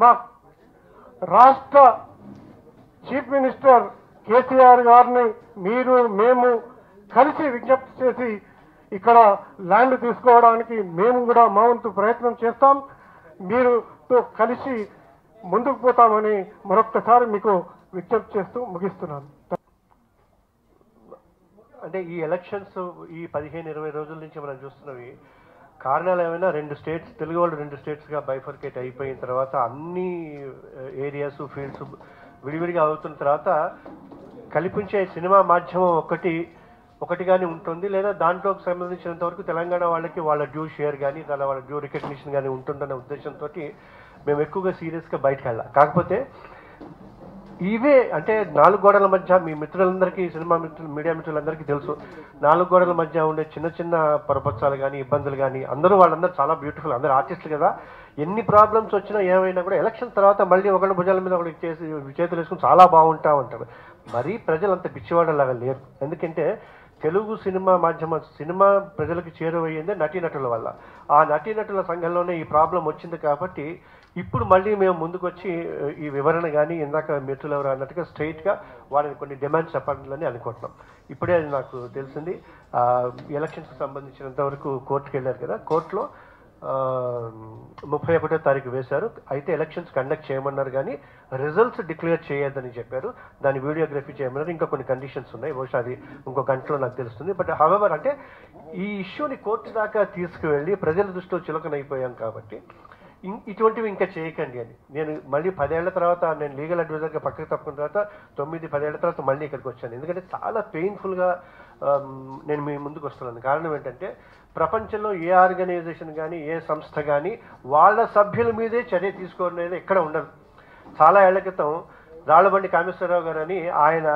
మా రాష్ట్ర చీఫ్ మినిస్టర్ కేసీఆర్ గారిని మేము కలిసి విజ్ఞప్తి చేసి ఇక్కడ ల్యాండ్ తీసుకోవడానికి మేము కూడా మా వంతు ప్రయత్నం చేస్తాం. మీరుతో కలిసి ముందుకు పోతామని మరొక్కసారి మీకు విజ్ఞప్తి చేస్తూ ముగిస్తున్నాను. అంటే ఈ ఎలక్షన్స్ ఈ 15-20 రోజుల నుంచి మనం చూస్తున్నవి కారణాలు ఏమైనా 2 స్టేట్స్, తెలుగు వాళ్ళు 2 స్టేట్స్గా బైఫర్కేట్ అయిపోయిన తర్వాత అన్ని ఏరియాస్ ఫీల్డ్స్ విడివిడిగా అవుతున్న తర్వాత కల్పించే సినిమా మాధ్యమం ఒకటిగానే ఉంటుంది, లేదా దాంట్లోకి సంబంధించినంత వరకు తెలంగాణ వాళ్ళకి వాళ్ళ డ్యూ షేర్ కానీ వాళ్ళ డ్యూ రికగ్నిషన్ కానీ ఉంటుందన్న ఉద్దేశంతో మేము ఎక్కువగా సీరియస్గా బయటకు వెళ్ళాం. కాకపోతే ఇవే అంటే 4 గోడల మధ్య మీ మిత్రులందరికీ, సినిమా మిత్రులు, మీడియా మిత్రులందరికీ తెలుసు, 4 గోడల మధ్య ఉండే చిన్న చిన్న పరపక్షాలు కానీ, ఇబ్బందులు కానీ, వాళ్ళందరూ చాలా బ్యూటిఫుల్, అందరూ ఆర్టిస్టులు కదా. ఎన్ని ప్రాబ్లమ్స్ వచ్చినా ఏమైనా కూడా ఎలక్షన్ తర్వాత మళ్ళీ ఒకళ్ళ భుజాల మీద ఒకటి చేసి చేతులు వేసుకుని చాలా బాగుంటా ఉంటారు. మరీ ప్రజలు అంత పిచ్చివాడలాగా లేరు. ఎందుకంటే తెలుగు సినిమా సినిమా ప్రజలకు చేరువయ్యిందే నటీనటుల వల్ల. ఆ నటీనటుల సంఘంలోనే ఈ ప్రాబ్లం వచ్చింది కాబట్టి ఇప్పుడు మళ్ళీ మేము ముందుకు వచ్చి ఈ వివరణ కానీ ఇందాక మిత్రులు ఎవరు అన్నట్టుగా స్ట్రైట్గా వాళ్ళని కొన్ని డిమాండ్స్ చెప్పాలని అనుకుంటున్నాం. ఇప్పుడే అది నాకు తెలిసింది. ఎలక్షన్స్కి సంబంధించినంత వరకు కోర్టుకు వెళ్ళారు కదా, కోర్టులో 31వ తారీఖు వేశారు. అయితే ఎలక్షన్స్ కండక్ట్ చేయమన్నారు కానీ రిజల్ట్స్ డిక్లేర్ చేయొద్దని చెప్పారు. దాని వీడియోగ్రఫీ చేయమన్నారు. ఇంకా కొన్ని కండిషన్స్ ఉన్నాయి, బహుశా అది ఇంకో గంటలో నాకు తెలుస్తుంది. బట్ హవెవర్ అంటే ఈ ఇష్యూని కోర్టు దాకా తీసుకువెళ్ళి ప్రజల దృష్టిలో చులకనైపోయాం కాబట్టి ఇటువంటివి ఇంకా చేయకండి అని నేను మళ్ళీ 10 ఏళ్ల తర్వాత నేను లీగల్ అడ్వైజర్గా పక్కకు తప్పుకున్న తర్వాత 9-10 ఏళ్ల తర్వాత మళ్ళీ ఇక్కడికి వచ్చాను. ఎందుకంటే చాలా పెయిన్ఫుల్గా నేను మీ ముందుకు వస్తున్నాను. కారణం ఏంటంటే ప్రపంచంలో ఏ ఆర్గనైజేషన్ కానీ, ఏ సంస్థ కానీ వాళ్ళ సభ్యుల మీదే చర్య తీసుకోవడం అనేది ఎక్కడ ఉండదు. చాలా ఏళ్ల క్రితం రాళ్లబండి కామేశ్వరరావు గారు అని ఆయన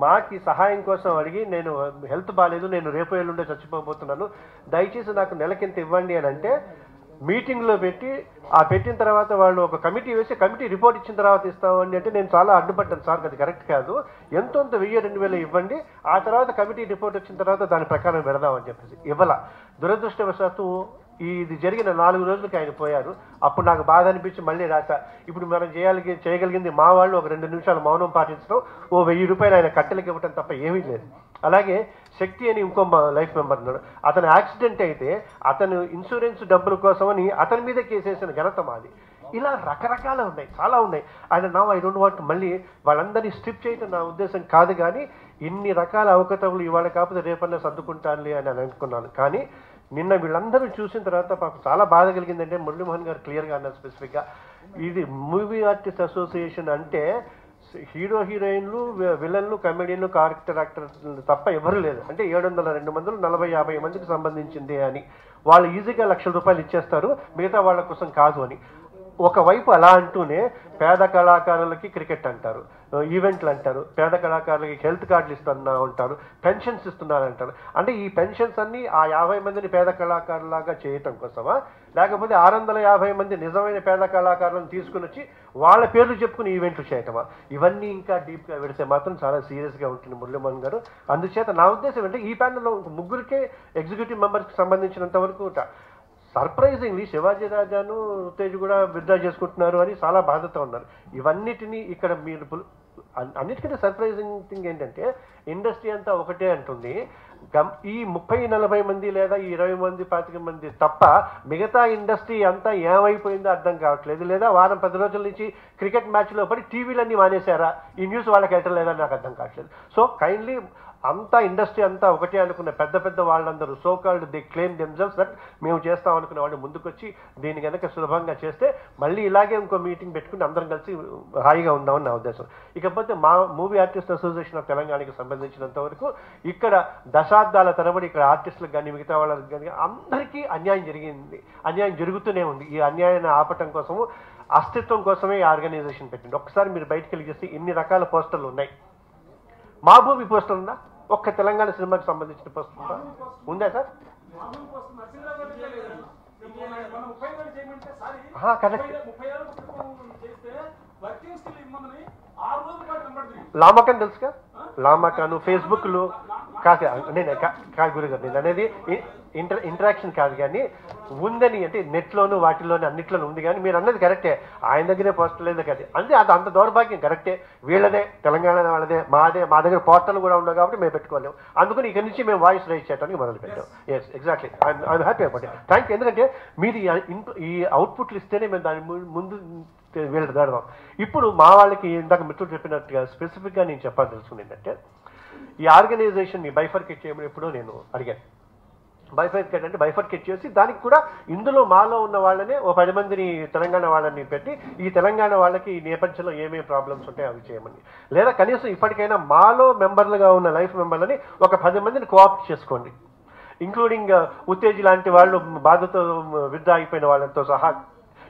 మాకి సహాయం కోసం అడిగి, నేను హెల్త్ బాగాలేదు, నేను రేపు ఎల్లుండే చచ్చిపోబోతున్నాను, దయచేసి నాకు నెలకింత ఇవ్వండి అని అంటే మీటింగ్లో పెట్టి పెట్టిన తర్వాత వాళ్ళు ఒక కమిటీ వేసి కమిటీ రిపోర్ట్ ఇచ్చిన తర్వాత ఇస్తామండి అంటే నేను చాలా అడ్డుపడ్డాను. సార్ అది కరెక్ట్ కాదు, ఎంతో 1000-2000 ఇవ్వండి, ఆ తర్వాత కమిటీ రిపోర్ట్ వచ్చిన తర్వాత దాని ప్రకారం పెడదామని చెప్పేసి ఇవ్వాల. దురదృష్టవశాత్తు ఇది జరిగిన 4 రోజులకి ఆయన పోయారు. అప్పుడు నాకు బాధ అనిపించి మళ్ళీ రాశా. ఇప్పుడు మనం చేయగలిగింది మా వాళ్ళు ఒక 2 నిమిషాలు మౌనం పాటించడం, ఓ 1000 రూపాయలు ఆయన కట్టెలకి ఇవ్వటం తప్ప ఏమీ లేదు. అలాగే శక్తి అని ఇంకో లైఫ్ మెంబర్ ఉన్నాడు. అతను యాక్సిడెంట్ అయితే అతను ఇన్సూరెన్స్ డబ్బుల కోసమని అతని మీద కేసేసిన ఘనత మాది. ఇలా రకరకాల ఉన్నాయి, చాలా ఉన్నాయి. ఆయన నా ఐ డోంట్ వాంట్ మళ్ళీ వాళ్ళందరినీ స్ట్రిప్ చేయటం నా ఉద్దేశం కాదు. కానీ ఇన్ని రకాల అవకతవలు ఇవాళ కాకపోతే రేపన్నా సర్దుకుంటానులే అని అనుకున్నాను. కానీ నిన్న వీళ్ళందరూ చూసిన తర్వాత పాపం చాలా బాధ కలిగిందంటే మురళీమోహన్ గారు క్లియర్గా అన్నారు స్పెసిఫిక్గా, ఇది మూవీ ఆర్టిస్ట్ అసోసియేషన్ అంటే హీరో హీరోయిన్లు, విలన్లు, కమెడియన్లు, క్యారెక్టర్ యాక్టర్లు తప్ప ఎవరు లేదు. అంటే 702 మందిలో 40-50 మందికి సంబంధించింది అని వాళ్ళు ఈజీగా ₹1,00,000 ఇచ్చేస్తారు, మిగతా వాళ్ళ కోసం కాదు అని. ఒకవైపు అలా అంటూనే పేద కళాకారులకి క్రికెట్ అంటారు, ఈవెంట్లు అంటారు, పేద కళాకారులకి హెల్త్ కార్డులు ఇస్తున్నా ఉంటారు, పెన్షన్స్ ఇస్తున్నారంటారు. అంటే ఈ పెన్షన్స్ అన్నీ ఆ 50 మందిని పేద కళాకారులాగా చేయటం కోసమా, లేకపోతే 650 మంది నిజమైన పేద కళాకారులను తీసుకుని వచ్చి వాళ్ళ పేర్లు చెప్పుకుని ఈవెంట్లు చేయటమా? ఇవన్నీ ఇంకా డీప్గా పెడితే మాత్రం చాలా సీరియస్గా ఉంటుంది మురళీమోహన్ గారు. అందుచేత నా ఉద్దేశం అంటే ఈ ప్యానెల్లో 3 ఎగ్జిక్యూటివ్ మెంబర్స్కి సంబంధించినంత వరకు సర్ప్రైజింగ్లీ శివాజీ రాజాను తేజ్ కూడా విత్డ్రా చేసుకుంటున్నారు అని చాలా బాధతో ఉన్నారు. ఇవన్నిటినీ ఇక్కడ మీరు అన్నిటికంటే సర్ప్రైజింగ్ థింగ్ ఏంటంటే ఇండస్ట్రీ అంతా ఒకటే అంటుంది, ఈ 30-40 మంది లేదా ఈ 20 మంది 25 మంది తప్ప మిగతా ఇండస్ట్రీ అంతా ఏమైపోయిందో అర్థం కావట్లేదు. లేదా వారం 10 రోజుల నుంచి క్రికెట్ మ్యాచ్లో పడి టీవీలన్నీ మానేశారా, ఈ న్యూస్ వాళ్ళకి వెళ్ళలేదని నాకు అర్థం కావట్లేదు. సో కైండ్లీ అంతా ఇండస్ట్రీ అంతా ఒకటే అనుకున్న పెద్ద వాళ్ళందరూ so called the claim themselves that మేము చేస్తాం అనుకున్న వాళ్ళు ముందుకొచ్చి దీన్ని కనుక సులభంగా చేస్తే మళ్ళీ ఇలాగే ఇంకో మీటింగ్ పెట్టుకుని అందరం కలిసి హాయిగా ఉందామని నా ఉద్దేశం. ఇకపోతే మా మూవీ ఆర్టిస్ట్ అసోసియేషన్ ఆఫ్ తెలంగాణకి సంబంధించినంత వరకు ఇక్కడ దశాబ్దాల తరబడి ఇక్కడ ఆర్టిస్టులకు కానీ మిగతా వాళ్ళకి కానీ అందరికీ అన్యాయం జరుగుతూనే ఉంది. ఈ అన్యాయాన్ని ఆపటం కోసము, అస్తిత్వం కోసమే ఈ ఆర్గనైజేషన్ పెట్టింది. ఒకసారి మీరు బయటకు వెళ్ళి చేస్తే ఇన్ని రకాల పోస్టర్లు ఉన్నాయి. మా భూమి పోస్టర్ ఉందా? ఒక్క తెలంగాణ సినిమాకి సంబంధించిన పోస్టర్ ఉందా సార్? కరెక్ట్. లామకాన్ తెలుసుగా, లామకాను ఫేస్బుక్లు కాదు గురుగారు, నేను అనేది ఇంటరాక్షన్ కాదు కానీ ఉందని, అంటే నెట్లోను వాటిలోని అన్నిట్లోనూ ఉంది. కానీ మీరు అన్నది కరెక్టే, ఆయన దగ్గరే పోస్టర్ లేదు కదా, అంటే అంత దౌర్భాగ్యం కరెక్టే. వీళ్ళదే, తెలంగాణ వాళ్ళదే, మా దగ్గర పోస్టర్లు కూడా ఉండవు కాబట్టి మేము పెట్టుకోలేము. అందుకని ఇక్కడి నుంచి మేము వాయిస్ రైజ్ చేయడానికి మొదలు పెట్టాం. Yes exactly, I'm happy about it. Thank you. ఎందుకంటే మీరు ఈ అవుట్పుట్లు ఇస్తేనే మేము దాని ముందు వీళ్ళు దాడదాం. ఇప్పుడు మా వాళ్ళకి ఇందాక మిత్రులు చెప్పినట్టుగా స్పెసిఫిక్గా నేను చెప్పాల్సి ఏంటంటే, ఈ ఆర్గనైజేషన్ని బైఫర్కేట్ చేయమని ఎప్పుడో నేను అడిగాను. బైఫర్కేట్ అంటే బైఫర్కేట్ చేసి దానికి కూడా ఇందులో మాలో ఉన్న వాళ్ళనే ఓ 10 మందిని తెలంగాణ వాళ్ళని పెట్టి ఈ తెలంగాణ వాళ్ళకి ఈ నేపథ్యంలో ఏమేమి ప్రాబ్లమ్స్ ఉంటాయో అవి చేయమని, లేదా కనీసం ఇప్పటికైనా మాలో మెంబర్లుగా ఉన్న లైఫ్ మెంబర్లని ఒక 10 మందిని కోఆప్ట్ చేసుకోండి, ఇంక్లూడింగ్ ఉత్తేజ్ లాంటి వాళ్ళు బాధతో విత్డ్రా అయిపోయిన వాళ్ళతో సహా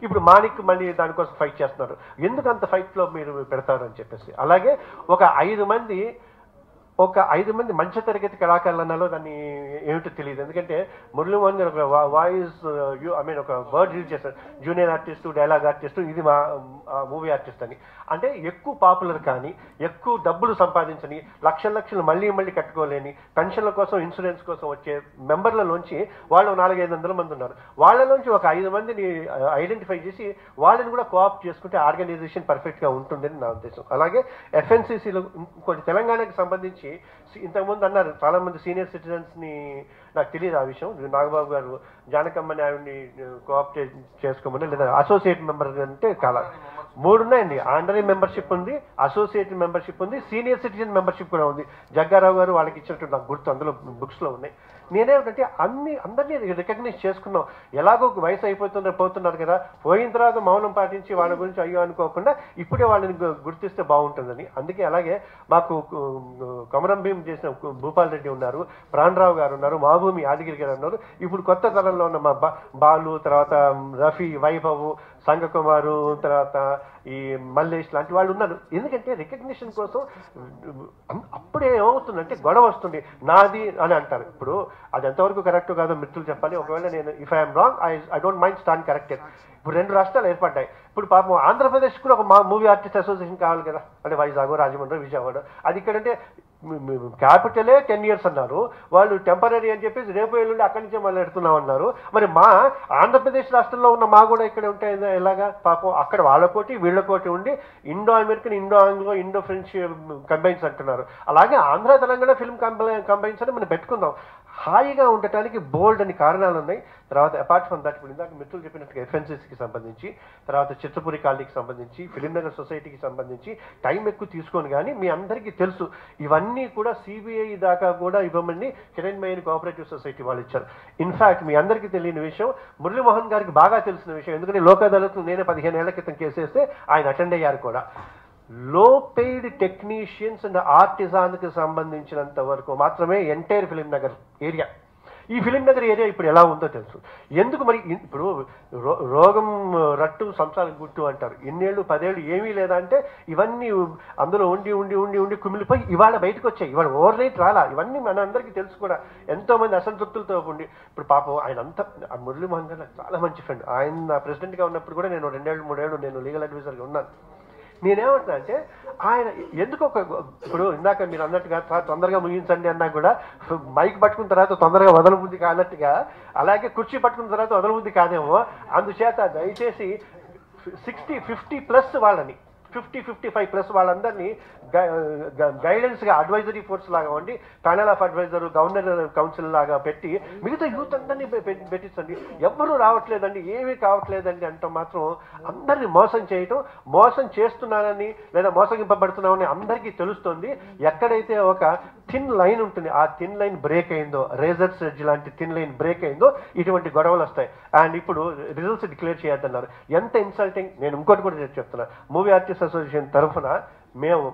ఇప్పుడు మాణిక్ మళ్ళీ దానికోసం ఫైట్ చేస్తున్నారు. ఎందుకు అంత ఫైట్లో మీరు పెడతారు అని చెప్పేసి. అలాగే ఒక 5 మంది మంచి తరగతి కళాకారులు అన్నాలో దాన్ని ఏమిటో తెలియదు. ఎందుకంటే మురళీమోహన్ గారు ఒక వాయిస్ ఒక వర్డ్ యూజ్ చేస్తారు, జూనియర్ ఆర్టిస్టు, డైలాగ్ ఆర్టిస్టు, ఇది మా మూవీ ఆర్టిస్ట్ అని. అంటే ఎక్కువ పాపులర్ కానీ, ఎక్కువ డబ్బులు సంపాదించని, లక్షలు మళ్ళీ కట్టుకోలేని, పెన్షన్ల కోసం, ఇన్సూరెన్స్ కోసం వచ్చే మెంబర్లలోంచి వాళ్ళు 400-500 మంది ఉన్నారు. వాళ్ళలోంచి ఒక 5 మందిని ఐడెంటిఫై చేసి వాళ్ళని కూడా కోఆప్ట్ చేసుకుంటే ఆర్గనైజేషన్ పర్ఫెక్ట్గా ఉంటుందని నా ఉద్దేశం. అలాగే ఎఫ్ఎన్సీసీలో ఇంకోటి తెలంగాణకి సంబంధించి ఇంతకుముందు అన్నారు చాలా మంది సీనియర్ సిటిజన్స్ని, నాకు తెలియదు ఆ విషయం, నాగబాబు గారు జానకమ్మని ఆవిడ్ని కోఆప్ట్ చేసుకోమని, లేదా అసోసియేట్ మెంబర్ అంటే చాలా 3 ఉన్నాయండి. ఆనరీ మెంబర్షిప్ ఉంది, అసోసియేట్ మెంబర్షిప్ ఉంది, సీనియర్ సిటిజన్ మెంబర్షిప్ కూడా ఉంది. జగ్గారావు గారు వాళ్ళకి ఇచ్చినట్టు నాకు గుర్తు, అందులో బుక్స్లో ఉన్నాయి. నేనేమిటంటే అందరినీ రికగ్నైజ్ చేసుకున్నాం. ఎలాగో వయసు పోతున్నారు కదా, పోయిన తర్వాత మౌనం పాటించి వాళ్ళ గురించి అయ్యో అనుకోకుండా ఇప్పుడే వాళ్ళని గుర్తిస్తే బాగుంటుందని. అందుకే అలాగే మాకు కొమరం భీం చేసిన భూపాల్ రెడ్డి ఉన్నారు, ప్రాణరావు గారు ఉన్నారు, మాభూమి యాదగిరి గారు ఉన్నారు. ఇప్పుడు కొత్త తరంలో ఉన్న మా బాలు, తర్వాత రఫీ, వైభవ్, సంగకుమారు, తర్వాత ఈ మల్లేష్ లాంటి వాళ్ళు ఉన్నారు. ఎందుకంటే రికగ్నిషన్ కోసం అప్పుడే ఏమవుతుందంటే గొడవ వస్తుంది, నాది అని అంటారు. ఇప్పుడు అది ఎంతవరకు కరెక్ట్ కాదో మిత్రులు చెప్పాలి. ఒకవేళ నేను if I'm wrong I don't mind stand corrected. ఇప్పుడు 2 రాష్ట్రాలు ఏర్పడ్డాయి. ఇప్పుడు పాపం ఆంధ్రప్రదేశ్ కూడా ఒక మూవీ ఆర్టిస్ట్ అసోసియేషన్ కావాలి కదా, అంటే వైజాగ్, రాజమండ్రి, విజయవాడ. అది ఇక్కడంటే క్యాపిటలే 10 years అన్నారు వాళ్ళు, టెంపరీ అని చెప్పేసి రేపు ఎల్లుండి అక్కడి నుంచే మళ్ళీ పెడుతున్నాం అన్నారు. మరి మా ఆంధ్రప్రదేశ్ రాష్ట్రంలో ఉన్న మా కూడా ఇక్కడ ఉంటాయి ఎలాగా? పాపం అక్కడ వాళ్ళకోటి వీళ్ళకోటి ఉండి Indo American, Indo Anglo, Indo French combines అంటున్నారు. అలాగే ఆంధ్ర తెలంగాణ ఫిల్మ్ కంబైన్స్ అని మనం పెట్టుకుందాం. హాయిగా ఉండటానికి బోల్డ్ అని కారణాలు ఉన్నాయి. తర్వాత అపార్ట్ ఫ్రమ్ దట్, ఇప్పుడు ఇందాక మిత్రులు చెప్పినట్టుగా ఎఫ్ఎన్సీసీకి సంబంధించి, తర్వాత చిత్తపూరి కాలనీకి సంబంధించి, ఫిలింనగర్ సొసైటీకి సంబంధించి టైం ఎక్కువ తీసుకొని, కానీ మీ అందరికీ తెలుసు ఇవన్నీ కూడా సిబిఐ దాకా కూడా ఇవ్వమని కిరణ్మయ్య కోఆపరేటివ్ సొసైటీ వాళ్ళు ఇచ్చారు. ఇన్ఫాక్ట్ మీ అందరికీ తెలియని విషయం, మురళీమోహన్ గారికి బాగా తెలిసిన విషయం, ఎందుకంటే లోక్ అదాలత్ నేనే 15 ఏళ్ల క్రితం కేసేస్తే ఆయన అటెండ్ అయ్యారు కూడా. లో పెయిడ్ టెక్నీషియన్స్ అండ్ ఆర్టిజాన్కి సంబంధించినంత వరకు మాత్రమే ఎంటైర్ ఫిలింనగర్ ఏరియా. ఈ ఫిలింనగర్ ఏరియా ఇప్పుడు ఎలా ఉందో తెలుసు. ఎందుకు మరి ఇప్పుడు రోగం రట్టు సంసారం గుట్టు అంటారు. 10 ఏళ్ళు ఏమీ లేదా అంటే ఇవన్నీ అందులో ఉండి ఉండి ఉండి ఉండి కుమిలిపోయి ఇవాళ బయటకు వచ్చాయి. ఇవాళ ఓవర్ నైట్ రాలా. ఇవన్నీ మన అందరికీ తెలుసు కూడా. ఎంతోమంది అసంతృప్తులతో ఉండి ఇప్పుడు పాపం ఆయన అంతా, మురళీమోహన్ గారు నాకు చాలా మంచి ఫ్రెండ్. ఆయన ప్రెసిడెంట్గా ఉన్నప్పుడు కూడా నేను 2 ఏళ్ళు 3 ఏళ్ళు నేను లీగల్ అడ్వైజర్గా ఉన్నాను. నేనేమంటున్నా అంటే ఆయన ఎందుకు ఇప్పుడు ఇందాక మీరు అన్నట్టుగా తొందరగా ముగించండి అన్నా కూడా మైక్ పట్టుకున్న తర్వాత తొందరగా వదలబుద్ధి కానట్టుగా, అలాగే కుర్చీ పట్టుకున్న తర్వాత వదలబుద్ధి కాదేమో. అందుచేత దయచేసి 60-50+ వాళ్ళని, 50-55+ వాళ్ళందరినీ గైడెన్స్గా అడ్వైజరీ ఫోర్స్ లాగా ఉండి, panel of adviser, governor council లాగా పెట్టి మిగతా యూత్ అందరినీ పెట్టించండి. ఎవ్వరూ రావట్లేదండి, ఏమీ కావట్లేదండి అంటే మాత్రం అందరినీ మోసం చేయటం, మోసం చేస్తున్నానని లేదా మోసగింపబడుతున్నామని అందరికీ తెలుస్తుంది. ఎక్కడైతే ఒక థిన్ లైన్ ఉంటుంది, ఆ థిన్ లైన్ బ్రేక్ అయిందో, రేజర్స్ ఎడ్జ్ లాంటి థిన్ లైన్ బ్రేక్ అయిందో ఇటువంటి గొడవలు వస్తాయి. అండ్ ఇప్పుడు రిజల్ట్స్ డిక్లేర్ చేయొద్దన్నారు. ఎంత ఇన్సల్టింగ్. నేను ఇంకోటి కూడా చెప్తున్నా, మూవీ ఆర్టిస్ట్ అసోసియేషన్ తరఫున మేము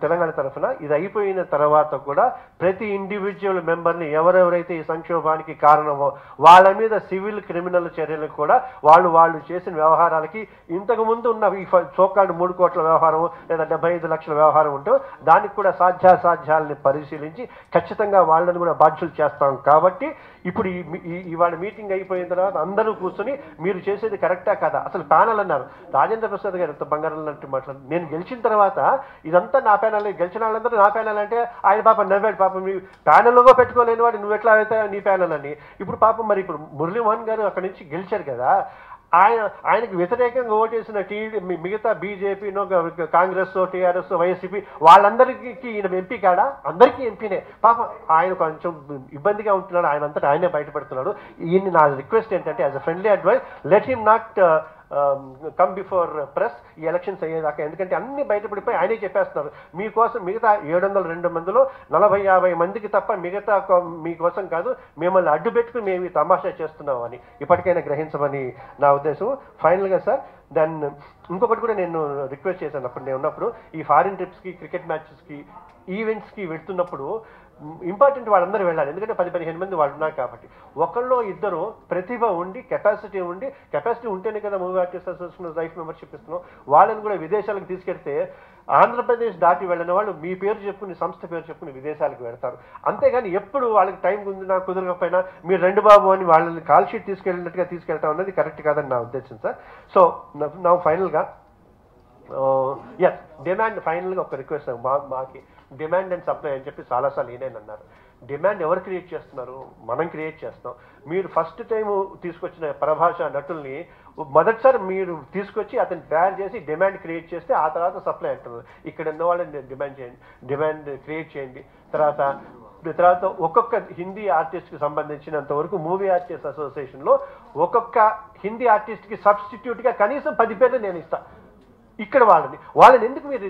తెలంగాణ తరఫున ఇది అయిపోయిన తర్వాత కూడా ప్రతి ఇండివిజువల్ మెంబర్ని ఎవరెవరైతే ఈ సంక్షోభానికి కారణమో వాళ్ళ మీద సివిల్, క్రిమినల్ చర్యలకు కూడా వాళ్ళు చేసిన వ్యవహారాలకి ఇంతకు ముందు ఉన్న ఈ సోకాల్డ్ 3 కోట్ల వ్యవహారం లేదా 75 లక్షల వ్యవహారం ఉంటూ దానికి కూడా సాధ్యాసాధ్యాలని పరిశీలించి ఖచ్చితంగా వాళ్ళని కూడా బాధ్యులు చేస్తాం. కాబట్టి ఇప్పుడు ఇవాళ మీటింగ్ అయిపోయిన తర్వాత అందరూ కూర్చొని మీరు చేసేది కరెక్టా కదా, అసలు ప్యానల్ అన్నారు. రాజేంద్ర ప్రసాద్ గారు ఎంత బంగారం లాంటి మాట్లాడు, నేను గెలిచిన తర్వాత ఇదంతా నా ప్యానల్, గెలిచిన వాళ్ళందరూ నా ప్యానల్ అంటే ఆయన పాపం నవ్వాడు. పాపం మీ ప్యానల్లో పెట్టుకోలేని వాడు నువ్వు ఎట్లా అయితే నీ ప్యానల్ అని. ఇప్పుడు పాపం మరి ఇప్పుడు మురళీమోహన్ గారు అక్కడి నుంచి గెలిచారు కదా, ఆయనకు వ్యతిరేకంగా ఓటేసిన మిగతా బీజేపీనో, కాంగ్రెస్, టీఆర్ఎస్, వైఎస్సీపీ వాళ్ళందరికీ ఈయన ఎంపీ కాడా? అందరికీ ఎంపీనే. పాపం ఆయన కొంచెం ఇబ్బందిగా ఉంటున్నాడు, ఆయన అంతటా ఆయనే బయటపడుతున్నాడు. ఈయన్ని నా రిక్వెస్ట్ ఏంటంటే as a friendly advice, let him not come before press ఈ ఎలక్షన్స్ అయ్యేదాకా. ఎందుకంటే అన్ని బయటపడిపోయి ఆయనే చెప్పేస్తున్నారు మీకోసం మిగతా 702 మందిలో 40-50 మందికి తప్ప మిగతా మీకోసం కాదు, మిమ్మల్ని అడ్డు పెట్టుకుని మేము తమాషా చేస్తున్నామని ఇప్పటికైనా గ్రహించమని నా ఉద్దేశం. ఫైనల్గా సార్, దెన్ ఇంకొకటి కూడా నేను రిక్వెస్ట్ చేశాను అప్పుడు నేను ఉన్నప్పుడు, ఈ ఫారిన్ ట్రిప్స్కి, క్రికెట్ మ్యాచెస్కి, ఈవెంట్స్కి వెళ్తున్నప్పుడు ఇంపార్టెంట్ వాళ్ళందరూ వెళ్ళాలి, ఎందుకంటే 10-15 మంది వాళ్ళు ఉన్నారు కాబట్టి. ఒకళ్ళు ఇద్దరు ప్రతిభ ఉండి కెపాసిటీ ఉంటేనే కదా movie artist association life membership ఇస్తున్నాం. వాళ్ళని కూడా విదేశాలకు తీసుకెళ్తే ఆంధ్రప్రదేశ్ దాటి వెళ్ళిన వాళ్ళు మీ పేరు చెప్పుకుని, సంస్థ పేరు చెప్పుకుని విదేశాలకు వెళ్తారు. అంతేగాని ఎప్పుడు వాళ్ళకి టైం కుదిరినా కుదరకపోయినా మీరు రెండు బాబు అని వాళ్ళని కాల్ షీట్ తీసుకెళ్ళినట్టుగా తీసుకెళ్తాం అన్నది కరెక్ట్ కాదని నా ఉద్దేశం సార్. సో నా ఫైనల్గా ఎస్ డిమాండ్, ఫైనల్గా ఒక రిక్వెస్ట్, మాకి డిమాండ్ అండ్ సప్లై అని చెప్పి చాలాసార్లు ఈయన అన్నారు. డిమాండ్ ఎవరు క్రియేట్ చేస్తున్నారు? మనం క్రియేట్ చేస్తాం. మీరు ఫస్ట్ టైం తీసుకొచ్చిన పరభాష నటుల్ని మొదటిసారి మీరు తీసుకొచ్చి అతను తయారు చేసి డిమాండ్ క్రియేట్ చేస్తే ఆ తర్వాత సప్లై అంటున్నారు. ఇక్కడ ఉన్న వాళ్ళని డిమాండ్ క్రియేట్ చేయండి. తర్వాత ఒక్కొక్క హిందీ ఆర్టిస్ట్కి సంబంధించినంత వరకు మూవీ ఆర్టిస్ట్ అసోసియేషన్లో ఒక్కొక్క హిందీ ఆర్టిస్ట్కి సబ్స్టిట్యూట్గా కనీసం 10 పేర్లు నేను ఇస్తాను. ఇక్కడ వాళ్ళని ఎందుకు మీరు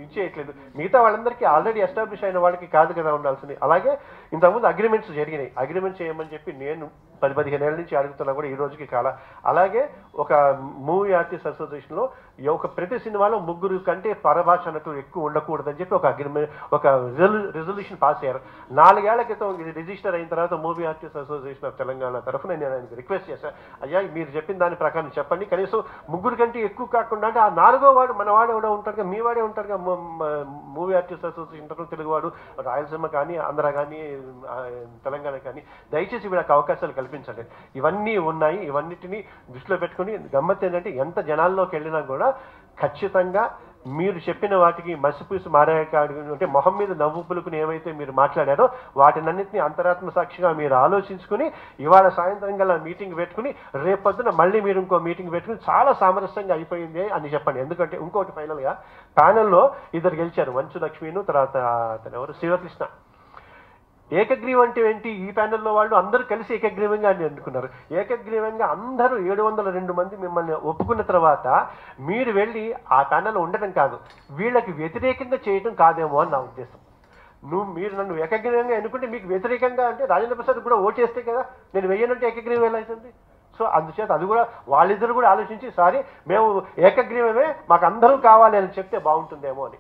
ఇచ్చేయట్లేదు? మిగతా వాళ్ళందరికీ ఆల్రెడీ ఎస్టాబ్లిష్ అయిన వాళ్ళకి కాదు కదా ఉండాల్సింది. అలాగే ఇంతకుముందు అగ్రిమెంట్స్ జరిగినాయి, అగ్రిమెంట్ చేయమని చెప్పి నేను 10-15 ఏళ్ళ నుంచి అడుగుతున్నా కూడా ఈ రోజుకి కాల. అలాగే ఒక మూవీ ఆర్టిస్ట్ అసోసియేషన్లో ఒక ప్రతి సినిమాలో 3 కంటే పరభాష నటులు ఎక్కువ ఉండకూడదని చెప్పి ఒక అగ్రిమెంట్, ఒక రెజల్యూషన్ పాస్ అయ్యారు. 4 ఏళ్ల క్రితం ఇది రిజిస్టర్ అయిన తర్వాత movie artist association of Telangana తరఫున నేను ఆయనకు రిక్వెస్ట్ చేశాను, అయ్యా మీరు చెప్పిన దాని ప్రకారం చెప్పండి, కనీసం 3 కంటే ఎక్కువ కాకుండా, అంటే ఆ 4వ వాడు మన వాడు ఎవడో ఉంటారుగా, మీ వాడే ఉంటారుగా మూవీ ఆర్టిస్ట్ అసోసియేషన్ తరఫున తెలుగువాడు, రాయలసీమ కానీ, ఆంధ్ర కానీ, తెలంగాణ కానీ, దయచేసి వీళ్ళకి అవకాశాలు కల్పించండి. ఇవన్నీ ఉన్నాయి. ఇవన్నిటిని దృష్టిలో పెట్టుకుని గమ్మత్ ఏంటంటే ఎంత జనాల్లోకి వెళ్ళినా కూడా ఖచ్చితంగా మీరు చెప్పిన వాటికి మసిపూసి మారాయకాడు అంటే మొహం మీద నవ్వు పులుకుని ఏవైతే మీరు మాట్లాడారో వాటినన్నింటినీ అంతరాత్మ సాక్షిగా మీరు ఆలోచించుకుని ఇవాళ సాయంత్రం గల మీటింగ్ పెట్టుకుని రేపొద్దున మళ్ళీ మీరు ఇంకో మీటింగ్ పెట్టుకుని చాలా సామరస్యంగా అయిపోయింది అని చెప్పండి. ఎందుకంటే ఇంకోటి ఫైనల్గా ప్యానెల్లో 2 గెలిచారు, మంచు లక్ష్మీను, తర్వాత అతను ఎవరు, శివకృష్ణ. ఏకగ్రీవం అంటే ఏంటి? ఈ ప్యానెల్లో వాళ్ళు అందరూ కలిసి ఏకగ్రీవంగా అని అనుకున్నారు. ఏకగ్రీవంగా అందరూ 702 మంది మిమ్మల్ని ఒప్పుకున్న తర్వాత మీరు వెళ్ళి ఆ ప్యానెల్లో ఉండటం కాదు, వీళ్ళకి వ్యతిరేకంగా చేయటం కాదేమో అని నా ఉద్దేశం. మీరు నన్ను ఏకగ్రీవంగా ఎన్నుకుంటే మీకు వ్యతిరేకంగా అంటే రాజేంద్ర ప్రసాద్ కూడా ఓటేస్తే కదా, నేను వెయ్యనంటే ఏకగ్రీవం ఎలా అవుతుంది? సో అందుచేత అది కూడా వాళ్ళిద్దరు కూడా ఆలోచించి సారీ మేము ఏకగ్రీవమే, మాకు అందరూ కావాలి అని చెప్తే బాగుంటుందేమో అని.